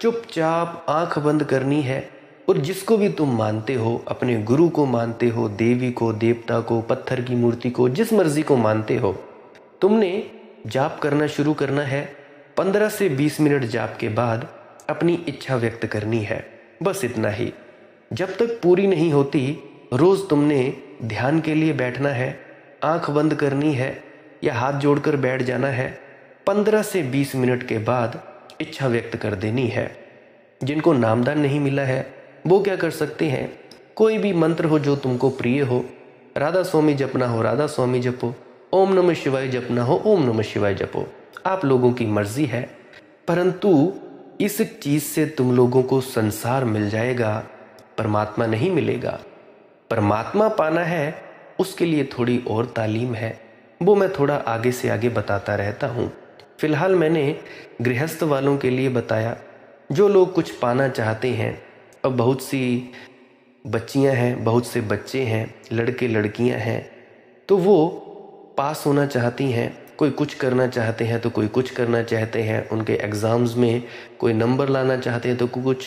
चुपचाप आंख बंद करनी है और जिसको भी तुम मानते हो, अपने गुरु को मानते हो, देवी को, देवता को, पत्थर की मूर्ति को, जिस मर्जी को मानते हो, तुमने जाप करना शुरू करना है। 15 से 20 मिनट जाप के बाद अपनी इच्छा व्यक्त करनी है, बस इतना ही। जब तक पूरी नहीं होती, रोज तुमने ध्यान के लिए बैठना है, आंख बंद करनी है या हाथ जोड़कर बैठ जाना है। 15 से 20 मिनट के बाद इच्छा व्यक्त कर देनी है। जिनको नामदान नहीं मिला है वो क्या कर सकते हैं, कोई भी मंत्र हो जो तुमको प्रिय हो, राधा स्वामी जपना हो राधा स्वामी जपो, ओम नमः शिवाय जपना हो ओम नमः शिवाय जपो, आप लोगों की मर्जी है। परंतु इस चीज से तुम लोगों को संसार मिल जाएगा, परमात्मा नहीं मिलेगा। परमात्मा पाना है, उसके लिए थोड़ी और तालीम है, वो मैं थोड़ा आगे से आगे बताता रहता हूँ। फिलहाल मैंने गृहस्थ वालों के लिए बताया। जो लोग कुछ पाना चाहते हैं, अब बहुत सी बच्चियां हैं, बहुत से बच्चे हैं, लड़के लड़कियां हैं, तो वो पास होना चाहती हैं। कोई कुछ करना चाहते हैं तो कोई कुछ करना चाहते हैं, उनके एग्ज़ाम्स में कोई नंबर लाना चाहते हैं तो कुछ,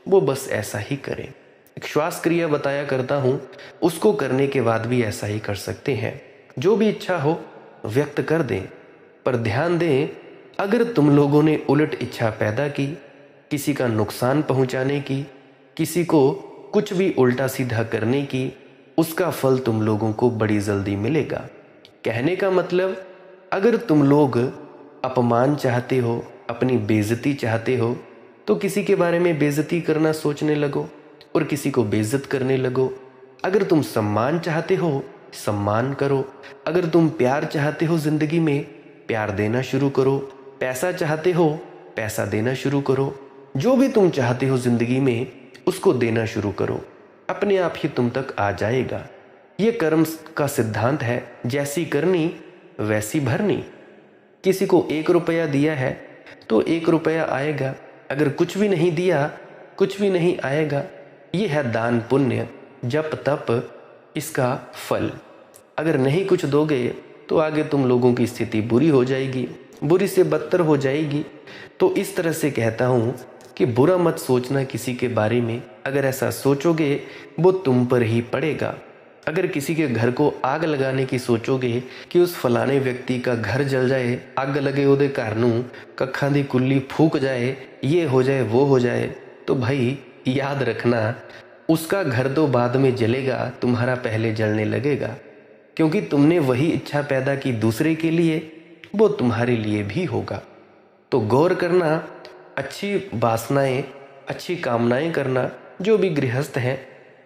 वो बस ऐसा ही करें। एक श्वास क्रिया बताया करता हूँ, उसको करने के बाद भी ऐसा ही कर सकते हैं। जो भी इच्छा हो व्यक्त कर दें, पर ध्यान दें, अगर तुम लोगों ने उलट इच्छा पैदा की, किसी का नुकसान पहुंचाने की, किसी को कुछ भी उल्टा सीधा करने की, उसका फल तुम लोगों को बड़ी जल्दी मिलेगा। कहने का मतलब, अगर तुम लोग अपमान चाहते हो, अपनी बेइज्जती चाहते हो, तो किसी के बारे में बेइज्जती करना सोचने लगो और किसी को बेइज्जत करने लगो। अगर तुम सम्मान चाहते हो, सम्मान करो। अगर तुम प्यार चाहते हो, जिंदगी में प्यार देना शुरू करो। पैसा चाहते हो, पैसा देना शुरू करो। जो भी तुम चाहते हो जिंदगी में, उसको देना शुरू करो, अपने आप ही तुम तक आ जाएगा। ये कर्म का सिद्धांत है, जैसी करनी वैसी भरनी। किसी को 1 रुपया दिया है तो 1 रुपया आएगा, अगर कुछ भी नहीं दिया, कुछ भी नहीं आएगा। ये है दान पुण्य, जप तप, इसका फल। अगर नहीं कुछ दोगे तो आगे तुम लोगों की स्थिति बुरी हो जाएगी, बुरी से बदतर हो जाएगी। तो इस तरह से कहता हूँ कि बुरा मत सोचना किसी के बारे में। अगर ऐसा सोचोगे वो तुम पर ही पड़ेगा। अगर किसी के घर को आग लगाने की सोचोगे कि उस फलाने व्यक्ति का घर जल जाए, आग लगे उदे कारनू, कखा दी कुल्ली फूक जाए, ये हो जाए वो हो जाए, तो भाई याद रखना, उसका घर तो बाद में जलेगा, तुम्हारा पहले जलने लगेगा। क्योंकि तुमने वही इच्छा पैदा की दूसरे के लिए, वो तुम्हारे लिए भी होगा। तो गौर करना, अच्छी वासनाएं, अच्छी कामनाएं करना, जो भी गृहस्थ हैं,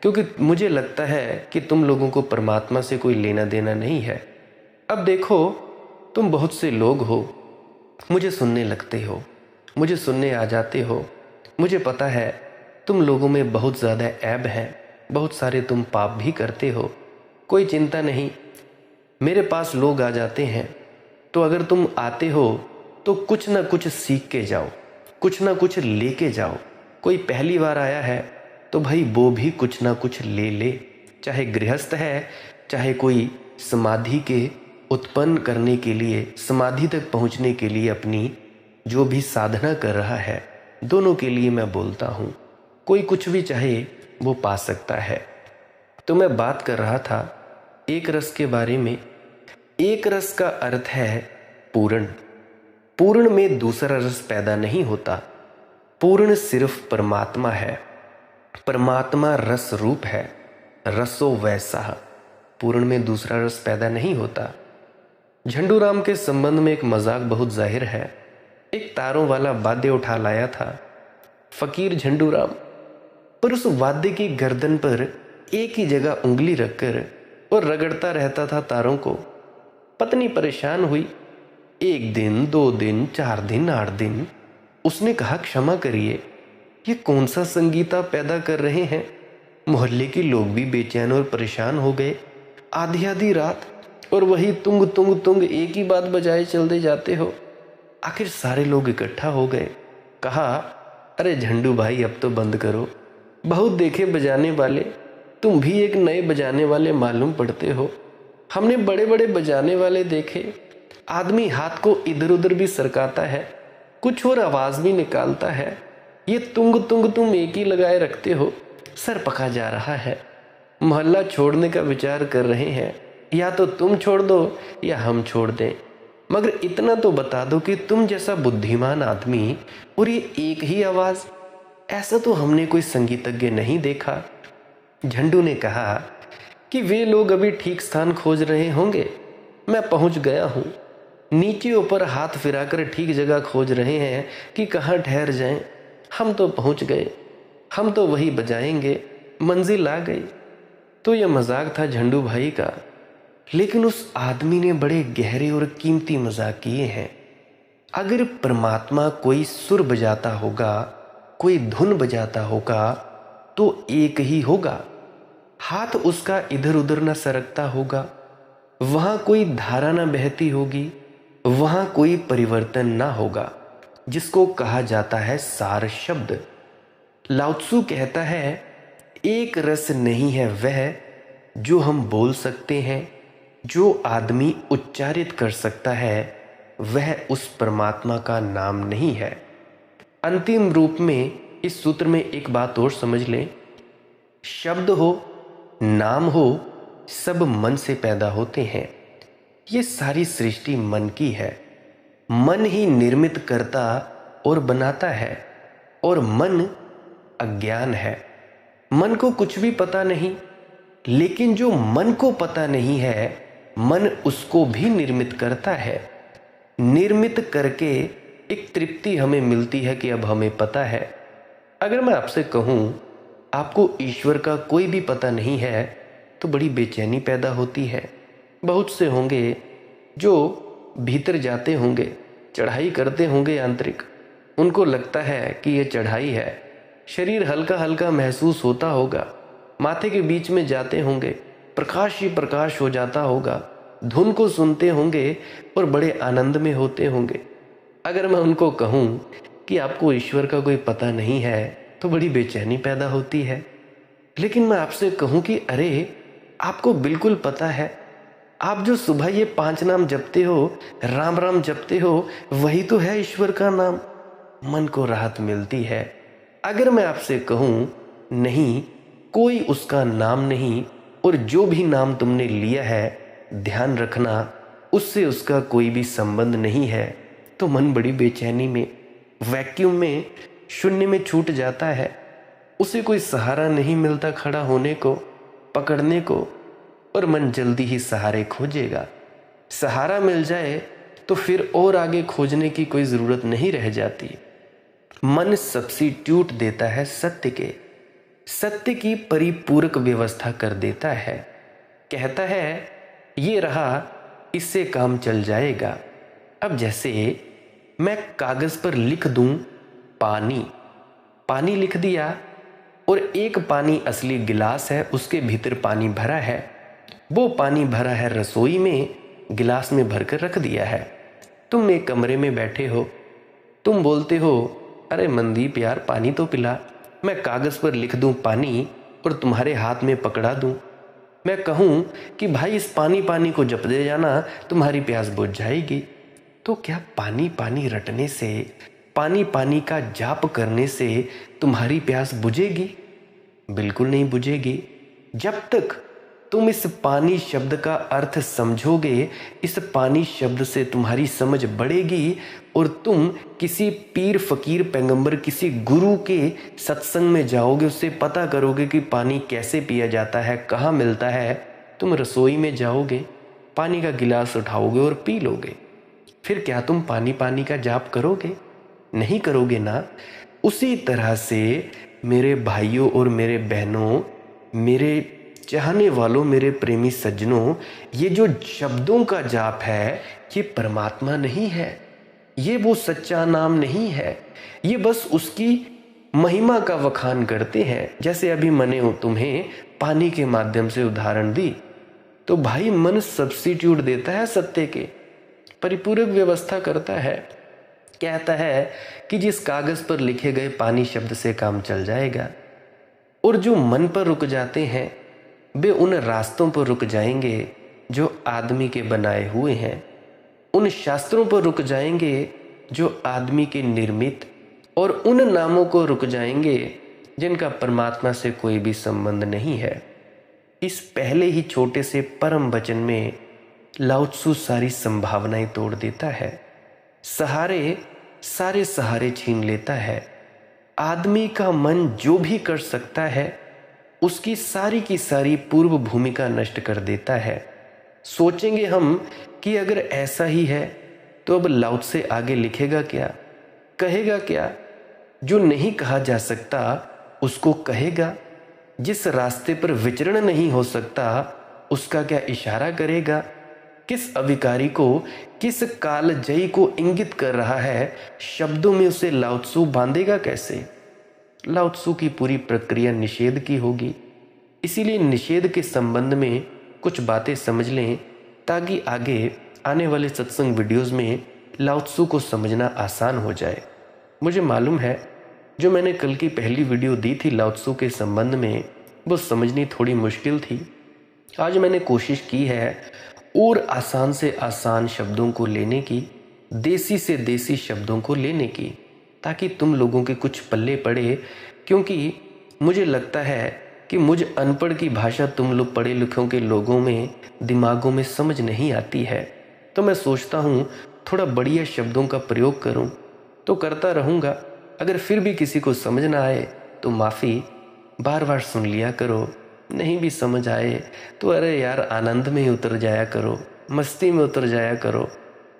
क्योंकि मुझे लगता है कि तुम लोगों को परमात्मा से कोई लेना देना नहीं है। अब देखो, तुम बहुत से लोग हो, मुझे सुनने लगते हो, मुझे सुनने आ जाते हो। मुझे पता है तुम लोगों में बहुत ज़्यादा ऐब है, बहुत सारे तुम पाप भी करते हो। कोई चिंता नहीं, मेरे पास लोग आ जाते हैं, तो अगर तुम आते हो तो कुछ ना कुछ सीख के जाओ, कुछ ना कुछ लेके जाओ। कोई पहली बार आया है तो भाई वो भी कुछ ना कुछ ले ले, चाहे गृहस्थ है, चाहे कोई समाधि के उत्पन्न करने के लिए, समाधि तक पहुंचने के लिए अपनी जो भी साधना कर रहा है, दोनों के लिए मैं बोलता हूँ। कोई कुछ भी चाहे वो पा सकता है। तो मैं बात कर रहा था एक रस के बारे में। एक रस का अर्थ है पूर्ण। पूर्ण में दूसरा रस पैदा नहीं होता। पूर्ण सिर्फ परमात्मा है। परमात्मा रस रूप है, रसो वैसा। पूर्ण में दूसरा रस पैदा नहीं होता। झंडू राम के संबंध में एक मजाक बहुत जाहिर है। एक तारों वाला वाद्य उठा लाया था फकीर झंडूराम, पर उस वाद्य की गर्दन पर एक ही जगह उंगली रखकर और रगड़ता रहता था तारों को। पत्नी परेशान हुई। 1 दिन, 2 दिन, 4 दिन, 8 दिन। उसने कहा, क्षमा करिए, ये कौन सा संगीत आप पैदा कर रहे हैं? मोहल्ले के लोग भी बेचैन और परेशान हो गए। आधी आधी रात और वही तुंग तुंग तुंग एक ही बात बजाए चलते जाते हो। आखिर सारे लोग इकट्ठा हो गए। कहा, अरे झंडू भाई, अब तो बंद करो। बहुत देखे बजाने वाले, तुम भी एक नए बजाने वाले मालूम पड़ते हो। हमने बड़े बड़े बजाने वाले देखे, आदमी हाथ को इधर उधर भी सरकाता है, कुछ और आवाज भी निकालता है। ये तुंग तुंग तुम एक ही लगाए रखते हो, सर पका जा रहा है। मोहल्ला छोड़ने का विचार कर रहे हैं, या तो तुम छोड़ दो या हम छोड़ दें, मगर इतना तो बता दो कि तुम जैसा बुद्धिमान आदमी और ये एक ही आवाज, ऐसा तो हमने कोई संगीतज्ञ नहीं देखा। झंडू ने कहा कि वे लोग अभी ठीक स्थान खोज रहे होंगे, मैं पहुंच गया हूं। नीचे ऊपर हाथ फिराकर ठीक जगह खोज रहे हैं कि कहाँ ठहर जाएं। हम तो पहुंच गए, हम तो वही बजाएंगे, मंजिल आ गई। तो यह मजाक था झंडू भाई का, लेकिन उस आदमी ने बड़े गहरे और कीमती मजाक किए हैं। अगर परमात्मा कोई सुर बजाता होगा, कोई धुन बजाता होगा, तो एक ही होगा। हाथ उसका इधर उधर न सरकता होगा, वहां कोई धारा न बहती होगी, वहां कोई परिवर्तन ना होगा, जिसको कहा जाता है सार शब्द। लाओत्सु कहता है, एक रस नहीं है वह जो हम बोल सकते हैं, जो आदमी उच्चारित कर सकता है, वह उस परमात्मा का नाम नहीं है। अंतिम रूप में इस सूत्र में एक बात और समझ लें, शब्द हो, नाम हो, सब मन से पैदा होते हैं। ये सारी सृष्टि मन की है। मन ही निर्मित करता और बनाता है, और मन अज्ञान है। मन को कुछ भी पता नहीं, लेकिन जो मन को पता नहीं है, मन उसको भी निर्मित करता है। निर्मित करके एक तृप्ति हमें मिलती है कि अब हमें पता है। अगर मैं आपसे कहूं आपको ईश्वर का कोई भी पता नहीं है, तो बड़ी बेचैनी पैदा होती है। बहुत से होंगे जो भीतर जाते होंगे, चढ़ाई करते होंगे आंतरिक, उनको लगता है कि यह चढ़ाई है, शरीर हल्का हल्का महसूस होता होगा, माथे के बीच में जाते होंगे, प्रकाश ही प्रकाश हो जाता होगा, धुन को सुनते होंगे और बड़े आनंद में होते होंगे। अगर मैं उनको कहूँ कि आपको ईश्वर का कोई पता नहीं है, तो बड़ी बेचैनी पैदा होती है। लेकिन मैं आपसे कहूँ कि अरे आपको बिल्कुल पता है, आप जो सुबह ये 5 नाम जपते हो, राम राम जपते हो, वही तो है ईश्वर का नाम। मन को राहत मिलती है। अगर मैं आपसे कहूँ नहीं, कोई उसका नाम नहीं, और जो भी नाम तुमने लिया है, ध्यान रखना उससे उसका कोई भी संबंध नहीं है, तो मन बड़ी बेचैनी में, वैक्यूम में, शून्य में छूट जाता है। उसे कोई सहारा नहीं मिलता खड़ा होने को, पकड़ने को, और मन जल्दी ही सहारे खोजेगा। सहारा मिल जाए तो फिर और आगे खोजने की कोई ज़रूरत नहीं रह जाती। मन सब्स्टिट्यूट देता है सत्य के, सत्य की परिपूरक व्यवस्था कर देता है। कहता है ये रहा, इससे काम चल जाएगा। अब जैसे मैं कागज़ पर लिख दूं पानी, पानी लिख दिया, और एक पानी असली गिलास है, उसके भीतर पानी भरा है। वो पानी भरा है रसोई में, गिलास में भरकर रख दिया है। तुम एक कमरे में बैठे हो, तुम बोलते हो अरे मनदीप यार पानी तो पिला। मैं कागज़ पर लिख दूं पानी और तुम्हारे हाथ में पकड़ा दूं। मैं कहूं कि भाई इस पानी पानी को जप दे जाना, तुम्हारी प्यास बुझ जाएगी। तो क्या पानी पानी रटने से, पानी पानी का जाप करने से तुम्हारी प्यास बुझेगी? बिल्कुल नहीं बुझेगी। जब तक तुम इस पानी शब्द का अर्थ समझोगे, इस पानी शब्द से तुम्हारी समझ बढ़ेगी, और तुम किसी पीर फकीर पैगंबर, किसी गुरु के सत्संग में जाओगे, उससे पता करोगे कि पानी कैसे पिया जाता है, कहाँ मिलता है। तुम रसोई में जाओगे, पानी का गिलास उठाओगे और पी लोगे। फिर क्या तुम पानी पानी का जाप करोगे? नहीं करोगे ना। उसी तरह से मेरे भाइयों और मेरे बहनों, मेरे चाहने वालों, मेरे प्रेमी सज्जनों, ये जो शब्दों का जाप है ये परमात्मा नहीं है, ये वो सच्चा नाम नहीं है। ये बस उसकी महिमा का वखान करते हैं। जैसे अभी मैंने तुम्हें पानी के माध्यम से उदाहरण दी, तो भाई मन सब्स्टिट्यूट देता है सत्य के, परिपूरक व्यवस्था करता है, कहता है कि जिस कागज पर लिखे गए पानी शब्द से काम चल जाएगा। और जो मन पर रुक जाते हैं वे उन रास्तों पर रुक जाएंगे जो आदमी के बनाए हुए हैं, उन शास्त्रों पर रुक जाएंगे जो आदमी के निर्मित, और उन नामों को रुक जाएंगे जिनका परमात्मा से कोई भी संबंध नहीं है। इस पहले ही छोटे से परम वचन में लाओ त्सु सारी संभावनाएं तोड़ देता है, सारे सहारे छीन लेता है। आदमी का मन जो भी कर सकता है उसकी सारी की सारी पूर्व भूमिका नष्ट कर देता है। सोचेंगे हम कि अगर ऐसा ही है तो अब लाओ त्से आगे लिखेगा क्या, कहेगा क्या? जो नहीं कहा जा सकता उसको कहेगा, जिस रास्ते पर विचरण नहीं हो सकता उसका क्या इशारा करेगा? किस अविकारी को, किस कालजयी को इंगित कर रहा है, शब्दों में उसे लाओ त्सु बांधेगा कैसे? लाओ त्सु की पूरी प्रक्रिया निषेध की होगी। इसीलिए निषेध के संबंध में कुछ बातें समझ लें ताकि आगे आने वाले सत्संग वीडियोस में लाओ त्सु को समझना आसान हो जाए। मुझे मालूम है जो मैंने कल की पहली वीडियो दी थी लाओ त्सु के संबंध में, वो समझनी थोड़ी मुश्किल थी। आज मैंने कोशिश की है और आसान से आसान शब्दों को लेने की, देसी से देसी शब्दों को लेने की, ताकि तुम लोगों के कुछ पल्ले पड़े। क्योंकि मुझे लगता है कि मुझ अनपढ़ की भाषा तुम लोग पढ़े लिखों के लोगों में दिमागों में समझ नहीं आती है, तो मैं सोचता हूँ थोड़ा बढ़िया शब्दों का प्रयोग करूँ, तो करता रहूँगा। अगर फिर भी किसी को समझ ना आए तो माफ़ी, बार बार सुन लिया करो। नहीं भी समझ आए तो अरे यार आनंद में ही उतर जाया करो, मस्ती में उतर जाया करो,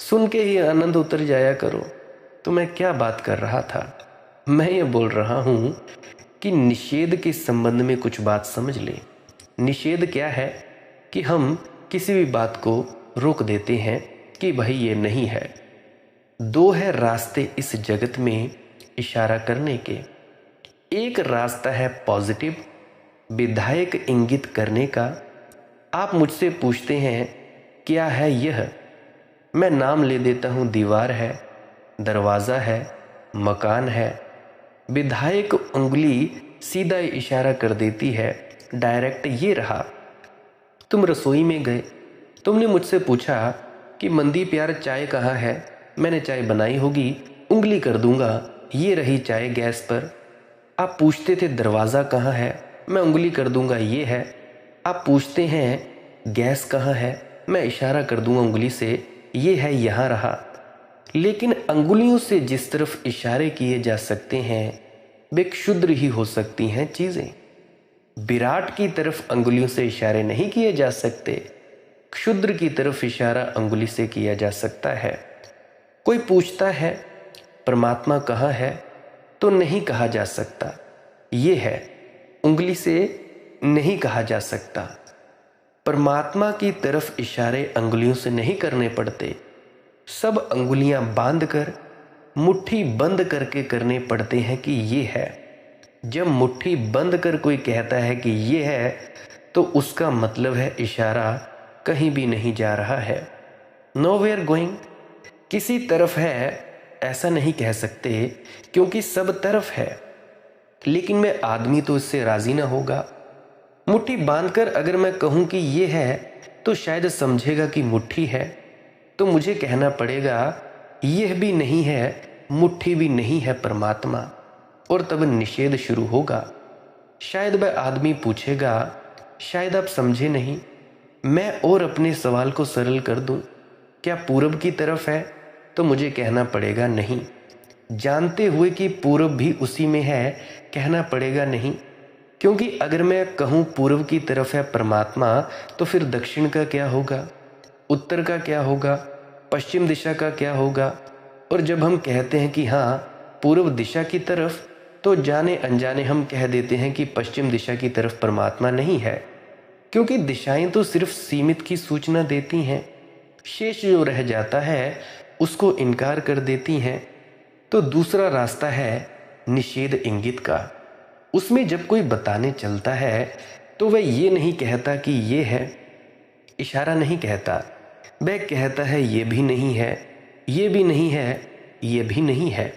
सुन के ही आनंद उतर जाया करो। तो मैं क्या बात कर रहा था? मैं ये बोल रहा हूँ कि निषेध के संबंध में कुछ बात समझ ले। निषेध क्या है कि हम किसी भी बात को रोक देते हैं कि भाई ये नहीं है। दो है रास्ते इस जगत में इशारा करने के। एक रास्ता है पॉजिटिव, विधायक इंगित करने का। आप मुझसे पूछते हैं क्या है यह, मैं नाम ले देता हूँ, दीवार है, दरवाज़ा है, मकान है। विधायक उंगली सीधा इशारा कर देती है, डायरेक्ट ये रहा। तुम रसोई में गए, तुमने मुझसे पूछा कि मनदीप यार चाय कहाँ है, मैंने चाय बनाई होगी, उंगली कर दूंगा, ये रही चाय गैस पर। आप पूछते थे दरवाज़ा कहाँ है, मैं उंगली कर दूंगा ये है। आप पूछते हैं गैस कहाँ है, मैं इशारा कर दूंगा उंगली से, ये है यहाँ रहा। लेकिन अंगुलियों से जिस तरफ इशारे किए जा सकते हैं वे क्षुद्र ही हो सकती हैं चीज़ें। विराट की तरफ अंगुलियों से इशारे नहीं किए जा सकते, क्षुद्र की तरफ इशारा अंगुली से किया जा सकता है। कोई पूछता है परमात्मा कहाँ है, तो नहीं कहा जा सकता ये है, उंगली से नहीं कहा जा सकता। परमात्मा की तरफ इशारे अंगुलियों से नहीं करने पड़ते, सब अंगुलियां बांधकर मुट्ठी बंद करके करने पड़ते हैं कि ये है। जब मुट्ठी बंद कर कोई कहता है कि ये है तो उसका मतलब है इशारा कहीं भी नहीं जा रहा है, नोवेयर गोइंग, किसी तरफ है ऐसा नहीं कह सकते क्योंकि सब तरफ है। लेकिन मैं आदमी तो इससे राजी ना होगा। मुट्ठी बांधकर अगर मैं कहूँ कि ये है तो शायद समझेगा कि मुट्ठी है, तो मुझे कहना पड़ेगा यह भी नहीं है, मुट्ठी भी नहीं है परमात्मा, और तब निषेध शुरू होगा। शायद वह आदमी पूछेगा, शायद आप समझे नहीं, मैं और अपने सवाल को सरल कर दूं, क्या पूरब की तरफ है? तो मुझे कहना पड़ेगा नहीं। जानते हुए कि पूरब भी उसी में है, कहना पड़ेगा नहीं, क्योंकि अगर मैं कहूँ पूर्व की तरफ है परमात्मा तो फिर दक्षिण का क्या होगा, उत्तर का क्या होगा, पश्चिम दिशा का क्या होगा। और जब हम कहते हैं कि हाँ पूर्व दिशा की तरफ, तो जाने अनजाने हम कह देते हैं कि पश्चिम दिशा की तरफ परमात्मा नहीं है, क्योंकि दिशाएं तो सिर्फ सीमित की सूचना देती हैं, शेष जो रह जाता है उसको इनकार कर देती हैं। तो दूसरा रास्ता है निषेध इंगित का। उसमें जब कोई बताने चलता है तो वह ये नहीं कहता कि ये है, इशारा नहीं कहता, वह कहता है ये भी नहीं है, ये भी नहीं है, ये भी नहीं है,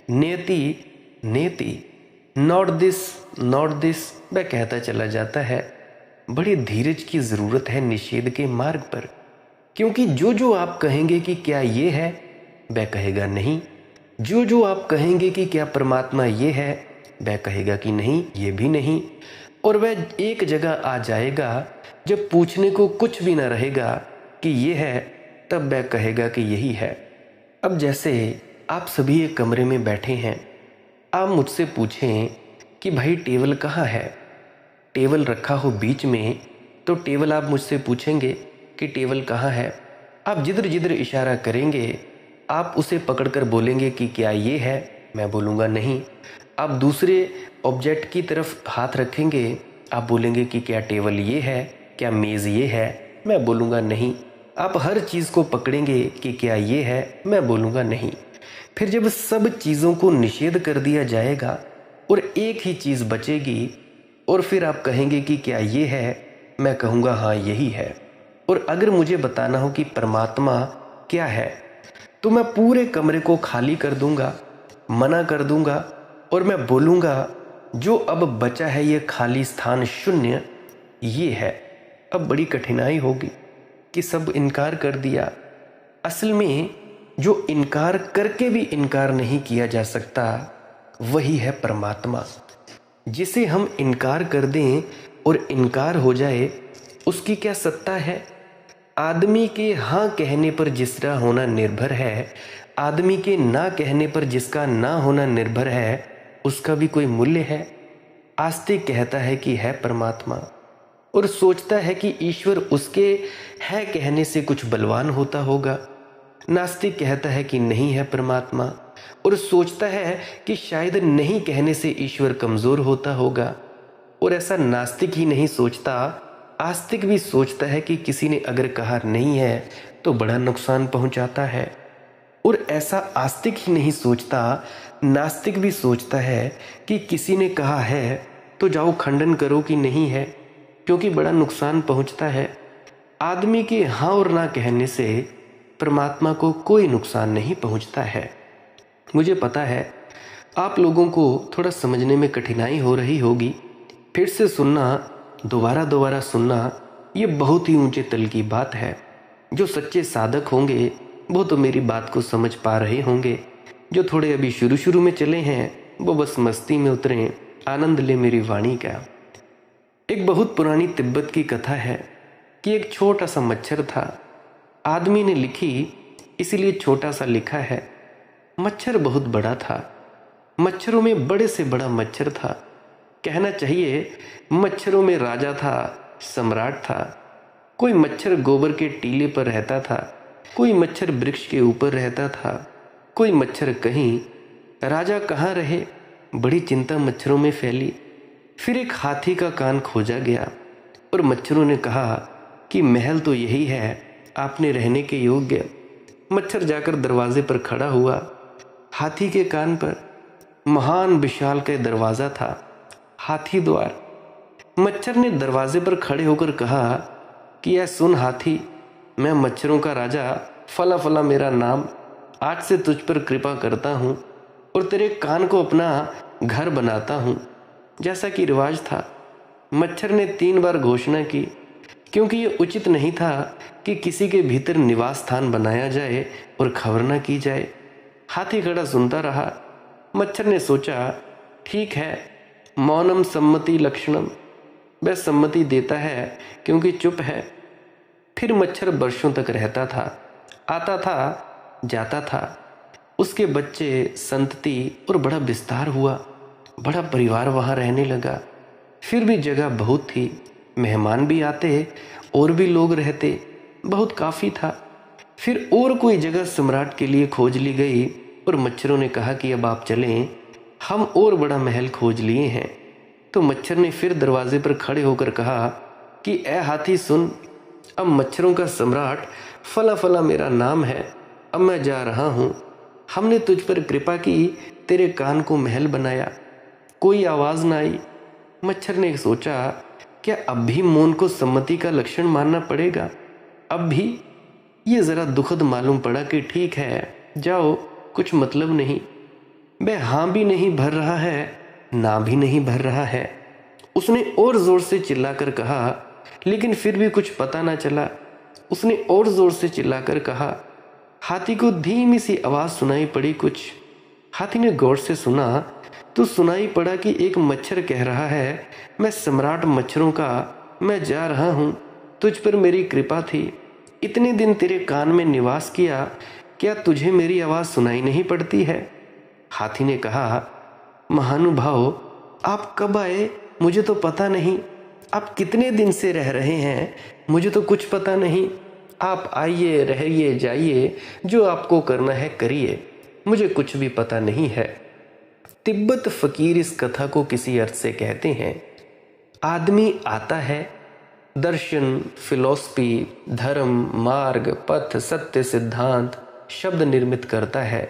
नेति नेति, नॉट दिस नॉट दिस, वह कहता चला जाता है। बड़ी धीरज की ज़रूरत है निषेध के मार्ग पर, क्योंकि जो जो आप कहेंगे कि क्या ये है, वह कहेगा नहीं। जो जो आप कहेंगे कि क्या परमात्मा ये है, वह कहेगा कि नहीं, ये भी नहीं। और वह एक जगह आ जाएगा जब पूछने को कुछ भी ना रहेगा कि ये है, तब वह कहेगा कि यही है। अब जैसे आप सभी एक कमरे में बैठे हैं, आप मुझसे पूछें कि भाई टेबल कहाँ है, टेबल रखा हो बीच में, तो टेबल आप मुझसे पूछेंगे कि टेबल कहाँ है। आप जिधर जिधर इशारा करेंगे आप उसे पकड़कर बोलेंगे कि क्या ये है, मैं बोलूँगा नहीं। आप दूसरे ऑब्जेक्ट की तरफ हाथ रखेंगे, आप बोलेंगे कि क्या टेबल ये है, क्या मेज़ ये है, मैं बोलूँगा नहीं। आप हर चीज़ को पकड़ेंगे कि क्या ये है, मैं बोलूँगा नहीं। फिर जब सब चीज़ों को निषेध कर दिया जाएगा और एक ही चीज़ बचेगी, और फिर आप कहेंगे कि क्या ये है, मैं कहूँगा हाँ यही है। और अगर मुझे बताना हो कि परमात्मा क्या है, तो मैं पूरे कमरे को खाली कर दूंगा, मना कर दूंगा, और मैं बोलूँगा जो अब बचा है ये खाली स्थान शून्य, ये है। अब बड़ी कठिनाई होगी कि सब इनकार कर दिया। असल में जो इनकार करके भी इनकार नहीं किया जा सकता, वही है परमात्मा। जिसे हम इनकार कर दें और इनकार हो जाए, उसकी क्या सत्ता है। आदमी के हाँ कहने पर जिसका होना निर्भर है, आदमी के ना कहने पर जिसका ना होना निर्भर है, उसका भी कोई मूल्य है। आस्तिक कहता है कि है परमात्मा और सोचता है कि ईश्वर उसके है कहने से कुछ बलवान होता होगा। नास्तिक कहता है कि नहीं है परमात्मा और सोचता है कि शायद नहीं कहने से ईश्वर कमज़ोर होता होगा। और ऐसा नास्तिक ही नहीं सोचता, आस्तिक भी सोचता है कि किसी ने अगर कहा नहीं है तो बड़ा नुकसान पहुंचाता है। और ऐसा आस्तिक ही नहीं सोचता, नास्तिक भी सोचता है कि किसी ने कहा है तो जाओ खंडन करो कि नहीं है, क्योंकि बड़ा नुकसान पहुंचता है। आदमी के हाँ और ना कहने से परमात्मा को कोई नुकसान नहीं पहुंचता है। मुझे पता है आप लोगों को थोड़ा समझने में कठिनाई हो रही होगी। फिर से सुनना, दोबारा दोबारा सुनना, ये बहुत ही ऊंचे तल की बात है। जो सच्चे साधक होंगे वो तो मेरी बात को समझ पा रहे होंगे। जो थोड़े अभी शुरू शुरू में चले हैं वो बस मस्ती में उतरें, आनंद ले मेरी वाणी का। एक बहुत पुरानी तिब्बत की कथा है कि एक छोटा सा मच्छर था। आदमी ने लिखी इसीलिए छोटा सा लिखा है। मच्छर बहुत बड़ा था, मच्छरों में बड़े से बड़ा मच्छर था। कहना चाहिए मच्छरों में राजा था, सम्राट था। कोई मच्छर गोबर के टीले पर रहता था, कोई मच्छर वृक्ष के ऊपर रहता था, कोई मच्छर कहीं। राजा कहाँ रहे, बड़ी चिंता मच्छरों में फैली। फिर एक हाथी का कान खोजा गया और मच्छरों ने कहा कि महल तो यही है, आपने रहने के योग्य। मच्छर जाकर दरवाजे पर खड़ा हुआ। हाथी के कान पर महान विशाल का दरवाज़ा था, हाथी द्वार। मच्छर ने दरवाजे पर खड़े होकर कहा कि यह सुन हाथी, मैं मच्छरों का राजा, फला फला मेरा नाम, आज से तुझ पर कृपा करता हूँ और तेरे कान को अपना घर बनाता हूँ। जैसा कि रिवाज था, मच्छर ने 3 बार घोषणा की, क्योंकि ये उचित नहीं था कि किसी के भीतर निवास स्थान बनाया जाए और खबर न की जाए। हाथी खड़ा सुनता रहा। मच्छर ने सोचा, ठीक है, मौनम सम्मति लक्षणम, वह सम्मति देता है क्योंकि चुप है। फिर मच्छर वर्षों तक रहता था, आता था, जाता था। उसके बच्चे, संतति और बड़ा विस्तार हुआ। बड़ा परिवार वहाँ रहने लगा। फिर भी जगह बहुत थी, मेहमान भी आते और भी लोग रहते, बहुत काफ़ी था। फिर और कोई जगह सम्राट के लिए खोज ली गई और मच्छरों ने कहा कि अब आप चलें, हम और बड़ा महल खोज लिए हैं। तो मच्छर ने फिर दरवाजे पर खड़े होकर कहा कि ए हाथी सुन, अब मच्छरों का सम्राट फला फला मेरा नाम है, अब मैं जा रहा हूँ। हमने तुझ पर कृपा की, तेरे कान को महल बनाया, कोई आवाज़ ना आई। मच्छर ने सोचा, क्या अब भी मौन को सम्मति का लक्षण मानना पड़ेगा? अब भी? ये ज़रा दुखद मालूम पड़ा कि ठीक है, जाओ, कुछ मतलब नहीं। वह हाँ भी नहीं भर रहा है, ना भी नहीं भर रहा है। उसने और ज़ोर से चिल्लाकर कहा, लेकिन फिर भी कुछ पता ना चला। उसने और ज़ोर से चिल्लाकर कहा। हाथी को धीमी सी आवाज़ सुनाई पड़ी कुछ। हाथी ने गौर से सुना तो सुनाई पड़ा कि एक मच्छर कह रहा है, मैं सम्राट मच्छरों का, मैं जा रहा हूँ, तुझ पर मेरी कृपा थी, इतने दिन तेरे कान में निवास किया, क्या तुझे मेरी आवाज़ सुनाई नहीं पड़ती है? हाथी ने कहा, महानुभाव, आप कब आए मुझे तो पता नहीं, आप कितने दिन से रह रहे हैं मुझे तो कुछ पता नहीं। आप आइए, रहिए, जाइए, जो आपको करना है करिए, मुझे कुछ भी पता नहीं है। तिब्बत फकीर इस कथा को किसी अर्थ से कहते हैं, आदमी आता है, दर्शन, फिलॉसफी, धर्म, मार्ग, पथ, सत्य, सिद्धांत, शब्द निर्मित करता है,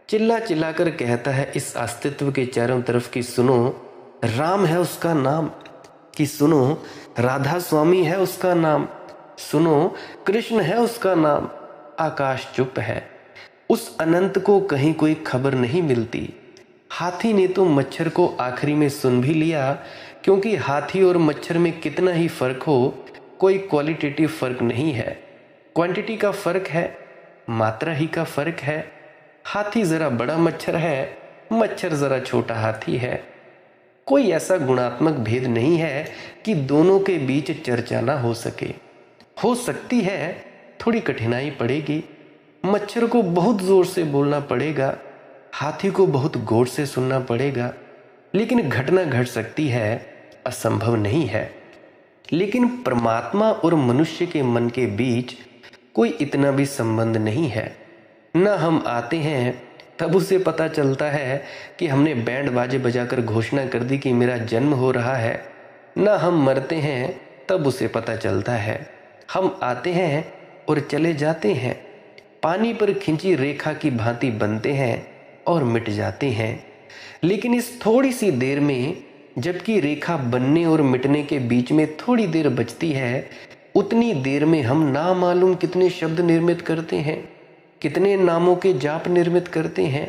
चिल्ला चिल्ला कर कहता है इस अस्तित्व के चारों तरफ कि सुनो, राम है उसका नाम, कि सुनो, राधा स्वामी है उसका नाम, सुनो, कृष्ण है उसका नाम। आकाश चुप है, उस अनंत को कहीं कोई खबर नहीं मिलती। हाथी ने तो मच्छर को आखिरी में सुन भी लिया, क्योंकि हाथी और मच्छर में कितना ही फर्क हो, कोई क्वालिटेटिव फर्क नहीं है, क्वांटिटी का फर्क है, मात्रा ही का फर्क है। हाथी जरा बड़ा मच्छर है, मच्छर जरा छोटा हाथी है। कोई ऐसा गुणात्मक भेद नहीं है कि दोनों के बीच चर्चा ना हो सके। हो सकती है, थोड़ी कठिनाई पड़ेगी, मच्छर को बहुत जोर से बोलना पड़ेगा, हाथी को बहुत गौर से सुनना पड़ेगा, लेकिन घटना घट सकती है, असंभव नहीं है। लेकिन परमात्मा और मनुष्य के मन के बीच कोई इतना भी संबंध नहीं है। ना हम आते हैं तब उसे पता चलता है कि हमने बैंड बाजे बजाकर घोषणा कर दी कि मेरा जन्म हो रहा है, ना हम मरते हैं तब उसे पता चलता है। हम आते हैं और चले जाते हैं, पानी पर खिंची रेखा की भांति बनते हैं और मिट जाते हैं। लेकिन इस थोड़ी सी देर में, जबकि रेखा बनने और मिटने के बीच में थोड़ी देर बचती है, उतनी देर में हम ना मालूम कितने शब्द निर्मित करते हैं, कितने नामों के जाप निर्मित करते हैं।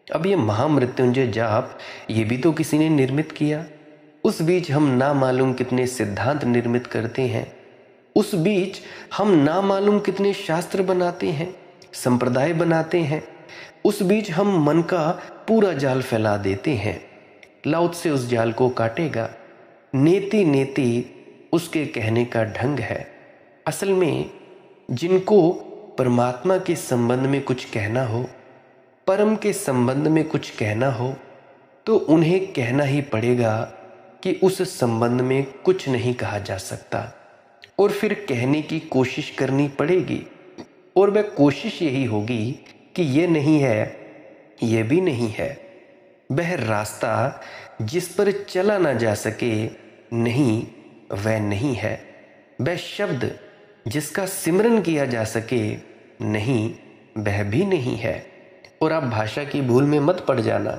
अब ये महामृत्युंजय जाप, ये भी तो किसी ने निर्मित किया। उस बीच हम ना मालूम कितने सिद्धांत निर्मित करते हैं, उस बीच हम ना मालूम कितने शास्त्र बनाते हैं, संप्रदाय बनाते हैं, उस बीच हम मन का पूरा जाल फैला देते हैं। लाओ त्से उस जाल को काटेगा, नेति नेति उसके कहने का ढंग है। असल में जिनको परमात्मा के संबंध में कुछ कहना हो, परम के संबंध में कुछ कहना हो, तो उन्हें कहना ही पड़ेगा कि उस संबंध में कुछ नहीं कहा जा सकता, और फिर कहने की कोशिश करनी पड़ेगी। और वह कोशिश यही होगी कि ये नहीं है, ये भी नहीं है। वह रास्ता जिस पर चला ना जा सके, नहीं, वह नहीं है। वह शब्द जिसका सिमरन किया जा सके, नहीं, वह भी नहीं है। और आप भाषा की भूल में मत पड़ जाना,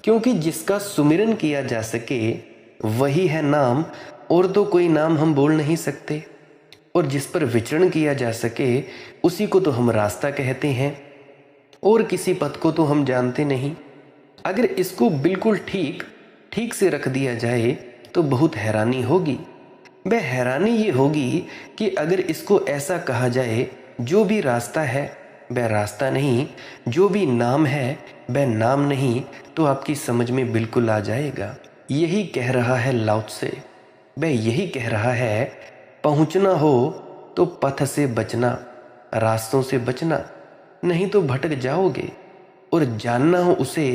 क्योंकि जिसका सुमिरन किया जा सके वही है नाम, और तो कोई नाम हम बोल नहीं सकते। और जिस पर विचरण किया जा सके उसी को तो हम रास्ता कहते हैं, और किसी पथ को तो हम जानते नहीं। अगर इसको बिल्कुल ठीक से रख दिया जाए तो बहुत हैरानी होगी। वह हैरानी ये होगी कि अगर इसको ऐसा कहा जाए, जो भी रास्ता है वह रास्ता नहीं, जो भी नाम है वह नाम नहीं, तो आपकी समझ में बिल्कुल आ जाएगा। यही कह रहा है लाओ त्से। वह यही कह रहा है, पहुंचना हो तो पथ से बचना, रास्तों से बचना, नहीं तो भटक जाओगे। और जानना हो उसे,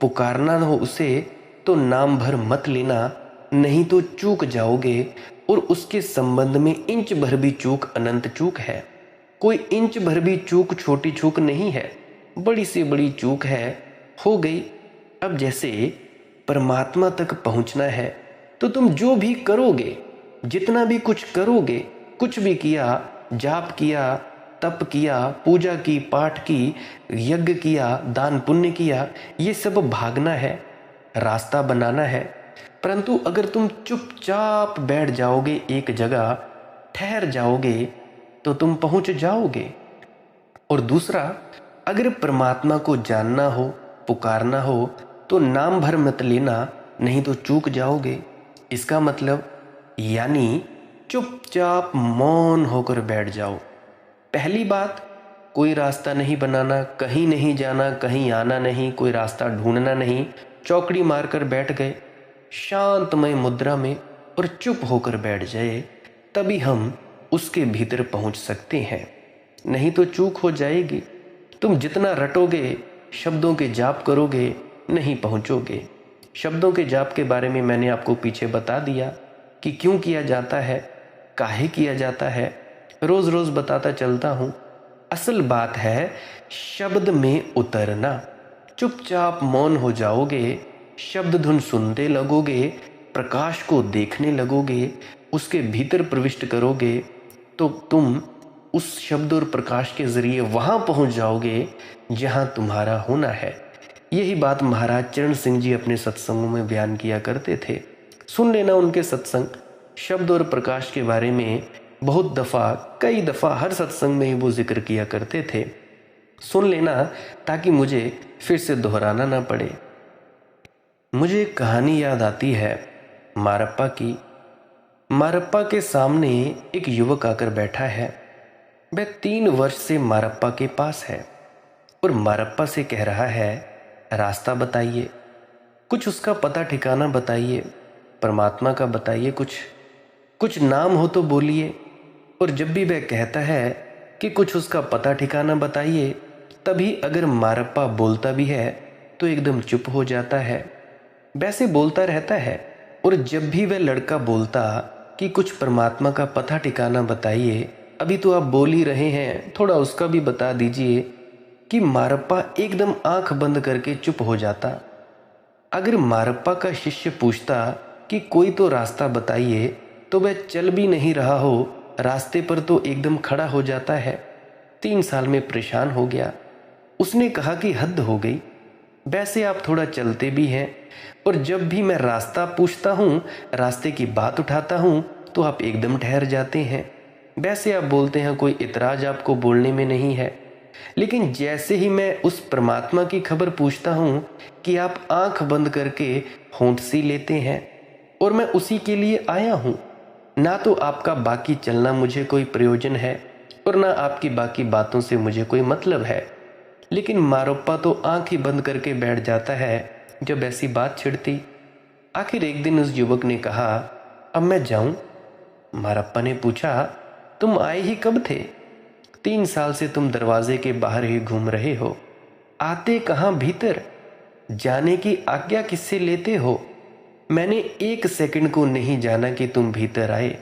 पुकारना हो उसे, तो नाम भर मत लेना, नहीं तो चूक जाओगे। और उसके संबंध में इंच भर भी चूक अनंत चूक है। कोई इंच भर भी चूक छोटी चूक नहीं है, बड़ी से बड़ी चूक है, हो गई। अब जैसे परमात्मा तक पहुंचना है तो तुम जो भी करोगे, जितना भी कुछ करोगे, कुछ भी किया, जाप किया, तप किया, पूजा की, पाठ की, यज्ञ किया, दान पुण्य किया, ये सब भागना है, रास्ता बनाना है। परंतु अगर तुम चुपचाप बैठ जाओगे, एक जगह ठहर जाओगे, तो तुम पहुंच जाओगे। और दूसरा, अगर परमात्मा को जानना हो, पुकारना हो, तो नाम भर मत लेना, नहीं तो चूक जाओगे। इसका मतलब यानी चुपचाप मौन होकर बैठ जाओ। पहली बात, कोई रास्ता नहीं बनाना, कहीं नहीं जाना, कहीं आना नहीं, कोई रास्ता ढूंढना नहीं, चौकड़ी मारकर बैठ गए शांतमय मुद्रा में और चुप होकर बैठ जाए, तभी हम उसके भीतर पहुंच सकते हैं, नहीं तो चूक हो जाएगी। तुम जितना रटोगे, शब्दों के जाप करोगे, नहीं पहुंचोगे। शब्दों के जाप के बारे में मैंने आपको पीछे बता दिया कि क्यों किया जाता है, काहे किया जाता है, रोज रोज बताता चलता हूं। असल बात है शब्द में उतरना। चुपचाप मौन हो जाओगे, शब्द धुन सुनते लगोगे, प्रकाश को देखने लगोगे, उसके भीतर प्रविष्ट करोगे, तो तुम उस शब्द और प्रकाश के जरिए वहां पहुंच जाओगे जहां तुम्हारा होना है। यही बात महाराज चरण सिंह जी अपने सत्संगों में बयान किया करते थे। सुन लेना उनके सत्संग। शब्द और प्रकाश के बारे में बहुत दफ़ा, कई दफ़ा हर सत्संग में ही वो जिक्र किया करते थे। सुन लेना ताकि मुझे फिर से दोहराना ना पड़े। मुझे एक कहानी याद आती है मारप्पा की। मारप्पा के सामने एक युवक आकर बैठा है। वह 3 वर्ष से मारप्पा के पास है और मारप्पा से कह रहा है, रास्ता बताइए, कुछ उसका पता ठिकाना बताइए, परमात्मा का बताइए, कुछ नाम हो तो बोलिए। और जब भी वह कहता है कि कुछ उसका पता ठिकाना बताइए, तभी अगर मारप्पा बोलता भी है तो एकदम चुप हो जाता है। वैसे बोलता रहता है। और जब भी वह लड़का बोलता कि कुछ परमात्मा का पता ठिकाना बताइए, अभी तो आप बोल ही रहे हैं, थोड़ा उसका भी बता दीजिए, कि मारप्पा एकदम आंख बंद करके चुप हो जाता। अगर मारप्पा का शिष्य पूछता कि कोई तो रास्ता बताइए, तो वह चल भी नहीं रहा हो, रास्ते पर तो एकदम खड़ा हो जाता है। 3 साल में परेशान हो गया। उसने कहा कि हद हो गई, वैसे आप थोड़ा चलते भी हैं, और जब भी मैं रास्ता पूछता हूँ, रास्ते की बात उठाता हूँ, तो आप एकदम ठहर जाते हैं। वैसे आप बोलते हैं कोई इतराज आपको बोलने में नहीं है, लेकिन जैसे ही मैं उस परमात्मा की खबर पूछता हूँ कि आप आंख बंद करके होंठ सी लेते हैं, और मैं उसी के लिए आया हूँ। ना तो आपका बाकी चलना मुझे कोई प्रयोजन है, और ना आपकी बाकी बातों से मुझे कोई मतलब है। लेकिन मारप्पा तो आंख ही बंद करके बैठ जाता है जब ऐसी बात छिड़ती। आखिर एक दिन उस युवक ने कहा, अब मैं जाऊं? मारप्पा ने पूछा, तुम आए ही कब थे? 3 साल से तुम दरवाजे के बाहर ही घूम रहे हो, आते कहाँ भीतर? जाने की आज्ञा किससे लेते हो? मैंने 1 सेकंड को नहीं जाना कि तुम भीतर आए।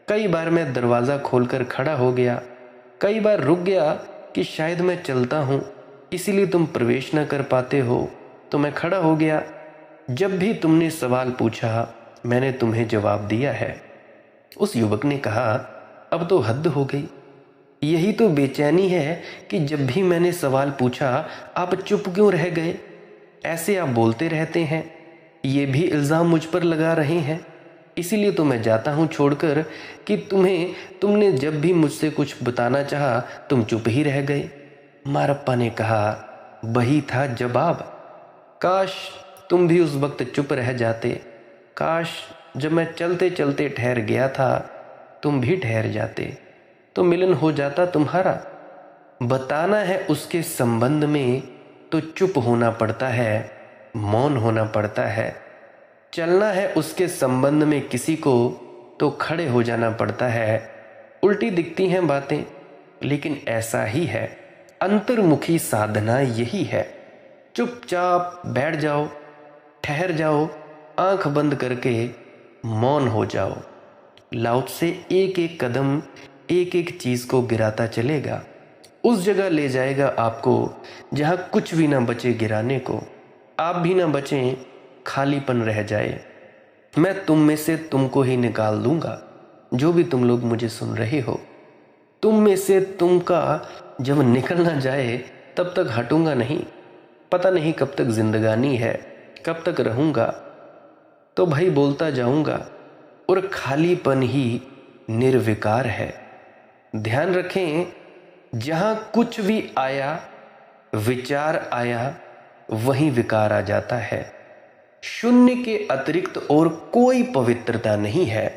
कई बार मैं दरवाज़ा खोलकर खड़ा हो गया, कई बार रुक गया कि शायद मैं चलता हूँ, इसीलिए तुम प्रवेश न कर पाते हो, तो मैं खड़ा हो गया। जब भी तुमने सवाल पूछा, मैंने तुम्हें जवाब दिया है। उस युवक ने कहा, अब तो हद हो गई। यही तो बेचैनी है कि जब भी मैंने सवाल पूछा, आप चुप क्यों रह गए? ऐसे आप बोलते रहते हैं, ये भी इल्ज़ाम मुझ पर लगा रहे हैं। इसीलिए तो मैं जाता हूँ छोड़कर कि तुमने जब भी मुझसे कुछ बताना चाहा, तुम चुप ही रह गए। मारप्पा ने कहा, वही था जवाब। काश तुम भी उस वक्त चुप रह जाते। काश जब मैं चलते चलते ठहर गया था, तुम भी ठहर जाते, तो मिलन हो जाता तुम्हारा। बताना है उसके संबंध में तो चुप होना पड़ता है, मौन होना पड़ता है। चलना है उसके संबंध में किसी को तो खड़े हो जाना पड़ता है। उल्टी दिखती हैं बातें, लेकिन ऐसा ही है। अंतर्मुखी साधना यही है। चुपचाप बैठ जाओ, ठहर जाओ, आंख बंद करके मौन हो जाओ। लाओ से एक एक कदम एक एक चीज़ को गिराता चलेगा। उस जगह ले जाएगा आपको जहाँ कुछ भी ना बचे गिराने को, आप भी ना बचें, खालीपन रह जाए। मैं तुम में से तुमको ही निकाल दूंगा, जो भी तुम लोग मुझे सुन रहे हो। तुम में से तुम का जब निकल ना जाए तब तक हटूंगा नहीं। पता नहीं कब तक जिंदगानी है, कब तक रहूंगा, तो भाई बोलता जाऊंगा। और खालीपन ही निर्विकार है। ध्यान रखें, जहां कुछ भी आया, विचार आया, वहीं विकार आ जाता है। शून्य के अतिरिक्त और कोई पवित्रता नहीं है।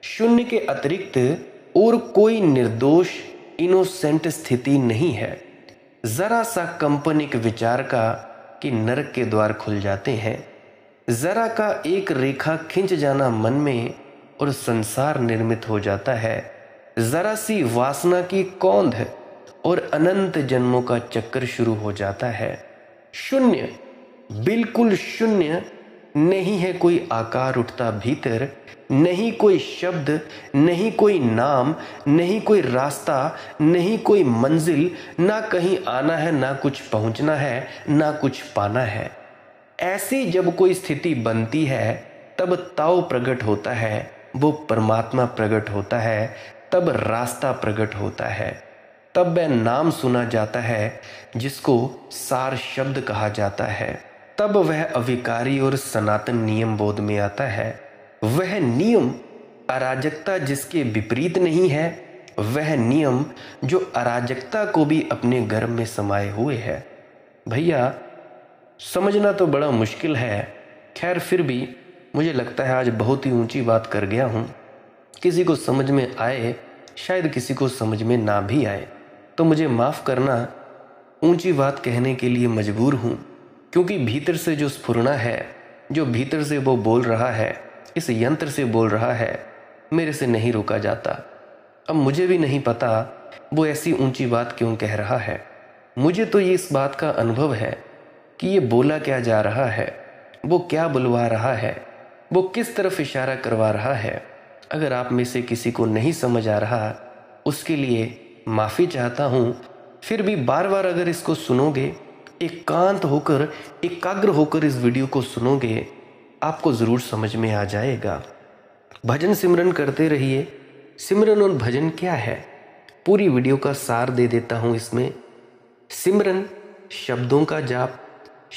शून्य के अतिरिक्त और कोई निर्दोष इनोसेंट स्थिति नहीं है। जरा सा कंपन एक विचार का कि नरक के द्वार खुल जाते हैं। जरा का एक रेखा खिंच जाना मन में और संसार निर्मित हो जाता है। जरा सी वासना की कौंध और अनंत जन्मों का चक्कर शुरू हो जाता है। शून्य, बिल्कुल शून्य। नहीं है कोई आकार उठता भीतर, नहीं कोई शब्द, नहीं कोई नाम, नहीं कोई रास्ता, नहीं कोई मंजिल। ना कहीं आना है, ना कुछ पहुंचना है, ना कुछ पाना है। ऐसी जब कोई स्थिति बनती है तब ताओ प्रकट होता है, वो परमात्मा प्रकट होता है, तब रास्ता प्रकट होता है, तब वह नाम सुना जाता है जिसको सार शब्द कहा जाता है, तब वह अविकारी और सनातन नियम बोध में आता है। वह नियम अराजकता जिसके विपरीत नहीं है, वह नियम जो अराजकता को भी अपने गर्भ में समाये हुए है। भैया समझना तो बड़ा मुश्किल है, खैर फिर भी मुझे लगता है आज बहुत ही ऊंची बात कर गया हूँ। किसी को समझ में आए, शायद किसी को समझ में ना भी आए, तो मुझे माफ़ करना। ऊंची बात कहने के लिए मजबूर हूँ, क्योंकि भीतर से जो स्फुरना है, जो भीतर से वो बोल रहा है, इस यंत्र से बोल रहा है, मेरे से नहीं रोका जाता। अब मुझे भी नहीं पता वो ऐसी ऊंची बात क्यों कह रहा है। मुझे तो ये इस बात का अनुभव है कि ये बोला क्या जा रहा है, वो क्या बुलवा रहा है, वो किस तरफ इशारा करवा रहा है। अगर आप में से किसी को नहीं समझ आ रहा, उसके लिए माफ़ी चाहता हूँ। फिर भी बार बार अगर इसको सुनोगे, एकांत होकर, एकाग्र होकर इस वीडियो को सुनोगे, आपको ज़रूर समझ में आ जाएगा। भजन सिमरन करते रहिए। सिमरन और भजन क्या है, पूरी वीडियो का सार दे देता हूँ इसमें। सिमरन शब्दों का जाप,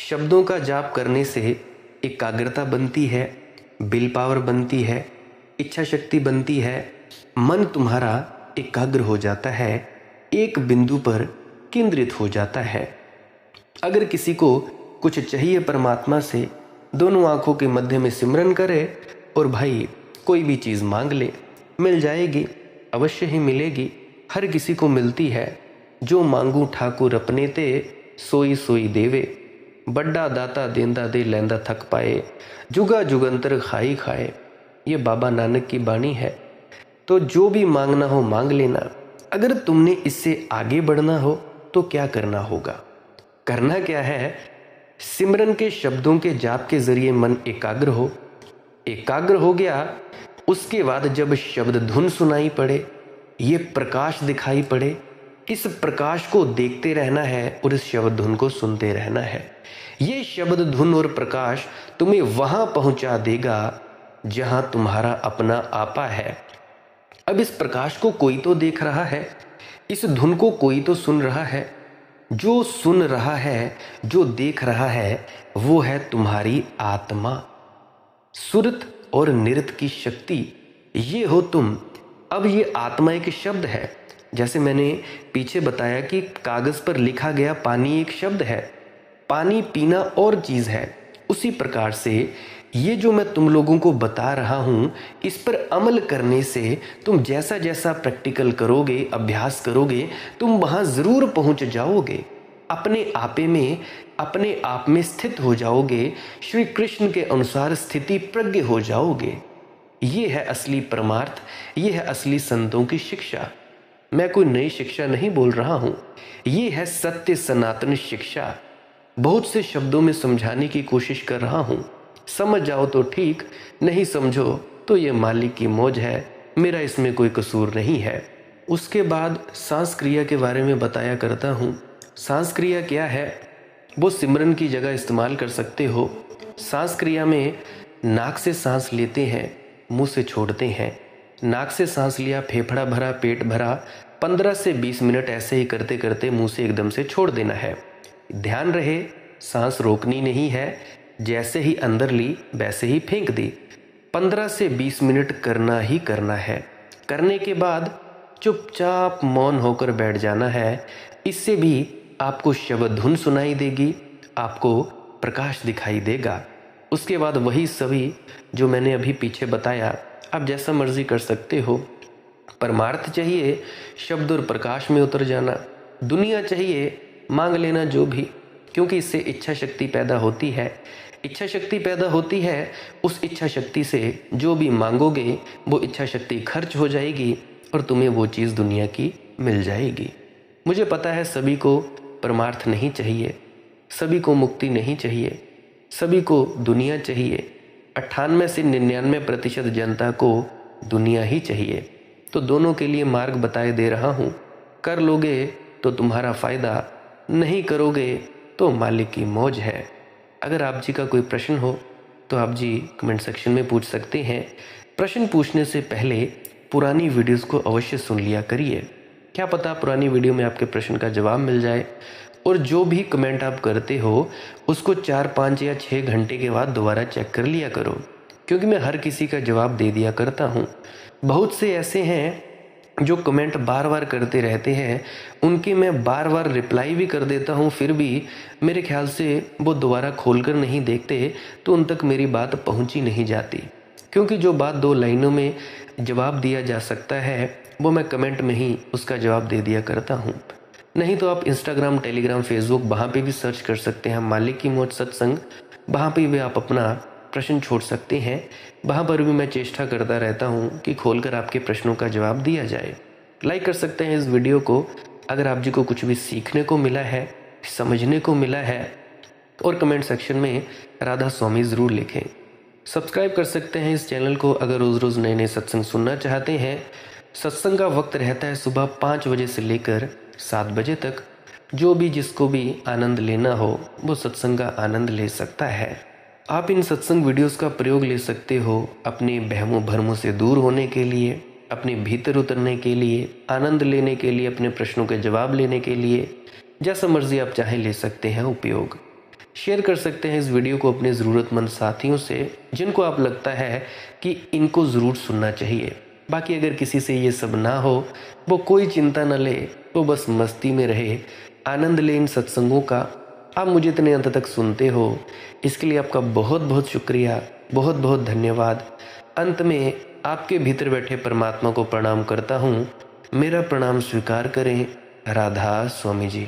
शब्दों का जाप करने से एकाग्रता बनती है, विल पावर बनती है, इच्छा शक्ति बनती है। मन तुम्हारा एकाग्र हो जाता है, एक बिंदु पर केंद्रित हो जाता है। अगर किसी को कुछ चाहिए परमात्मा से, दोनों आंखों के मध्य में सिमरन करे और भाई कोई भी चीज़ मांग ले, मिल जाएगी, अवश्य ही मिलेगी। हर किसी को मिलती है। जो मांगू ठाकुर अपने ते, सोई सोई देवे। बड्डा दाता देंदा दे लैंदा थक पाए, जुगा जुगंतर खाई खाए। ये बाबा नानक की बाणी है। तो जो भी मांगना हो मांग लेना। अगर तुमने इससे आगे बढ़ना हो तो क्या करना होगा? करना क्या है? सिमरन के शब्दों के जाप के जरिए मन एकाग्र हो। एकाग्र हो गया, उसके बाद जब शब्द धुन सुनाई पड़े, ये प्रकाश दिखाई पड़े, इस प्रकाश को देखते रहना है और इस शब्द धुन को सुनते रहना है। ये शब्द धुन और प्रकाश तुम्हें वहां पहुंचा देगा जहां तुम्हारा अपना आपा है। अब इस प्रकाश को कोई तो देख रहा है, इस धुन को कोई तो सुन रहा है। जो सुन रहा है, जो देख रहा है, वो है तुम्हारी आत्मा। सुरत और नृत्य की शक्ति, ये हो तुम। अब ये आत्मा एक शब्द है। जैसे मैंने पीछे बताया कि कागज पर लिखा गया पानी एक शब्द है, पानी पीना और चीज है। उसी प्रकार से ये जो मैं तुम लोगों को बता रहा हूं, इस पर अमल करने से तुम जैसा जैसा प्रैक्टिकल करोगे, अभ्यास करोगे, तुम वहां जरूर पहुंच जाओगे। अपने आपे में, अपने आप में स्थित हो जाओगे। श्री कृष्ण के अनुसार स्थिति प्रज्ञ हो जाओगे। ये है असली परमार्थ, ये है असली संतों की शिक्षा। मैं कोई नई शिक्षा नहीं बोल रहा हूं, ये है सत्य सनातन शिक्षा। बहुत से शब्दों में समझाने की कोशिश कर रहा हूं। समझ जाओ तो ठीक, नहीं समझो तो ये मालिक की मौज है, मेरा इसमें कोई कसूर नहीं है। उसके बाद सांस क्रिया के बारे में बताया करता हूँ। सांस क्रिया क्या है वो सिमरन की जगह इस्तेमाल कर सकते हो। सांस क्रिया में नाक से सांस लेते हैं, मुंह से छोड़ते हैं। नाक से सांस लिया, फेफड़ा भरा, पेट भरा, 15 से 20 मिनट ऐसे ही करते करते मुंह से एकदम से छोड़ देना है। ध्यान रहे सांस रोकनी नहीं है, जैसे ही अंदर ली वैसे ही फेंक दी। 15 से 20 मिनट करना ही करना है। करने के बाद चुपचाप मौन होकर बैठ जाना है। इससे भी आपको शब्द धुन सुनाई देगी, आपको प्रकाश दिखाई देगा। उसके बाद वही सभी जो मैंने अभी पीछे बताया आप जैसा मर्जी कर सकते हो। परमार्थ चाहिए शब्द और प्रकाश में उतर जाना, दुनिया चाहिए मांग लेना जो भी, क्योंकि इससे इच्छा शक्ति पैदा होती है। इच्छा शक्ति पैदा होती है, उस इच्छा शक्ति से जो भी मांगोगे वो इच्छा शक्ति खर्च हो जाएगी और तुम्हें वो चीज़ दुनिया की मिल जाएगी। मुझे पता है सभी को परमार्थ नहीं चाहिए, सभी को मुक्ति नहीं चाहिए, सभी को दुनिया चाहिए। 98 से 99% जनता को दुनिया ही चाहिए। तो दोनों के लिए मार्ग बताए दे रहा हूँ। कर लोगे तो तुम्हारा फ़ायदा, नहीं करोगे तो मालिक की मौज है। अगर आप जी का कोई प्रश्न हो तो आप जी कमेंट सेक्शन में पूछ सकते हैं। प्रश्न पूछने से पहले पुरानी वीडियोस को अवश्य सुन लिया करिए, क्या पता पुरानी वीडियो में आपके प्रश्न का जवाब मिल जाए। और जो भी कमेंट आप करते हो उसको 4, 5 या 6 घंटे के बाद दोबारा चेक कर लिया करो, क्योंकि मैं हर किसी का जवाब दे दिया करता हूँ। बहुत से ऐसे हैं जो कमेंट बार बार करते रहते हैं, उनकी मैं बार बार रिप्लाई भी कर देता हूँ, फिर भी मेरे ख्याल से वो दोबारा खोलकर नहीं देखते, तो उन तक मेरी बात पहुँची नहीं जाती। क्योंकि जो बात 2 लाइनों में जवाब दिया जा सकता है वो मैं कमेंट में ही उसका जवाब दे दिया करता हूँ। नहीं तो आप इंस्टाग्राम, टेलीग्राम, फेसबुक वहाँ पे भी सर्च कर सकते हैं मालिक की मौज सत्संग, वहाँ पे भी आप अपना प्रश्न छोड़ सकते हैं। वहाँ पर भी मैं चेष्टा करता रहता हूँ कि खोलकर आपके प्रश्नों का जवाब दिया जाए। लाइक कर सकते हैं इस वीडियो को अगर आप जी को कुछ भी सीखने को मिला है, समझने को मिला है, और कमेंट सेक्शन में राधा स्वामी ज़रूर लिखें। सब्सक्राइब कर सकते हैं इस चैनल को अगर रोज़ रोज़ नए नए सत्संग सुनना चाहते हैं। सत्संग का वक्त रहता है सुबह 5 बजे से लेकर 7 बजे तक। जो भी जिसको भी आनंद लेना हो वो सत्संग का आनंद ले सकता है। आप इन सत्संग वीडियोस का प्रयोग ले सकते हो अपने बहमों भरमों से दूर होने के लिए, अपने भीतर उतरने के लिए, आनंद लेने के लिए, अपने प्रश्नों के जवाब लेने के लिए, जैसा मर्जी आप चाहें ले सकते हैं उपयोग। शेयर कर सकते हैं इस वीडियो को अपने ज़रूरतमंद साथियों से जिनको आप लगता है कि इनको ज़रूर सुनना चाहिए। बाकी अगर किसी से ये सब ना हो वो कोई चिंता न ले, वो बस मस्ती में रहे, आनंद ले इन सत्संगों का। आप मुझे इतने अंत तक सुनते हो इसके लिए आपका बहुत बहुत शुक्रिया, बहुत बहुत धन्यवाद। अंत में आपके भीतर बैठे परमात्मा को प्रणाम करता हूँ। मेरा प्रणाम स्वीकार करें। राधा स्वामी जी।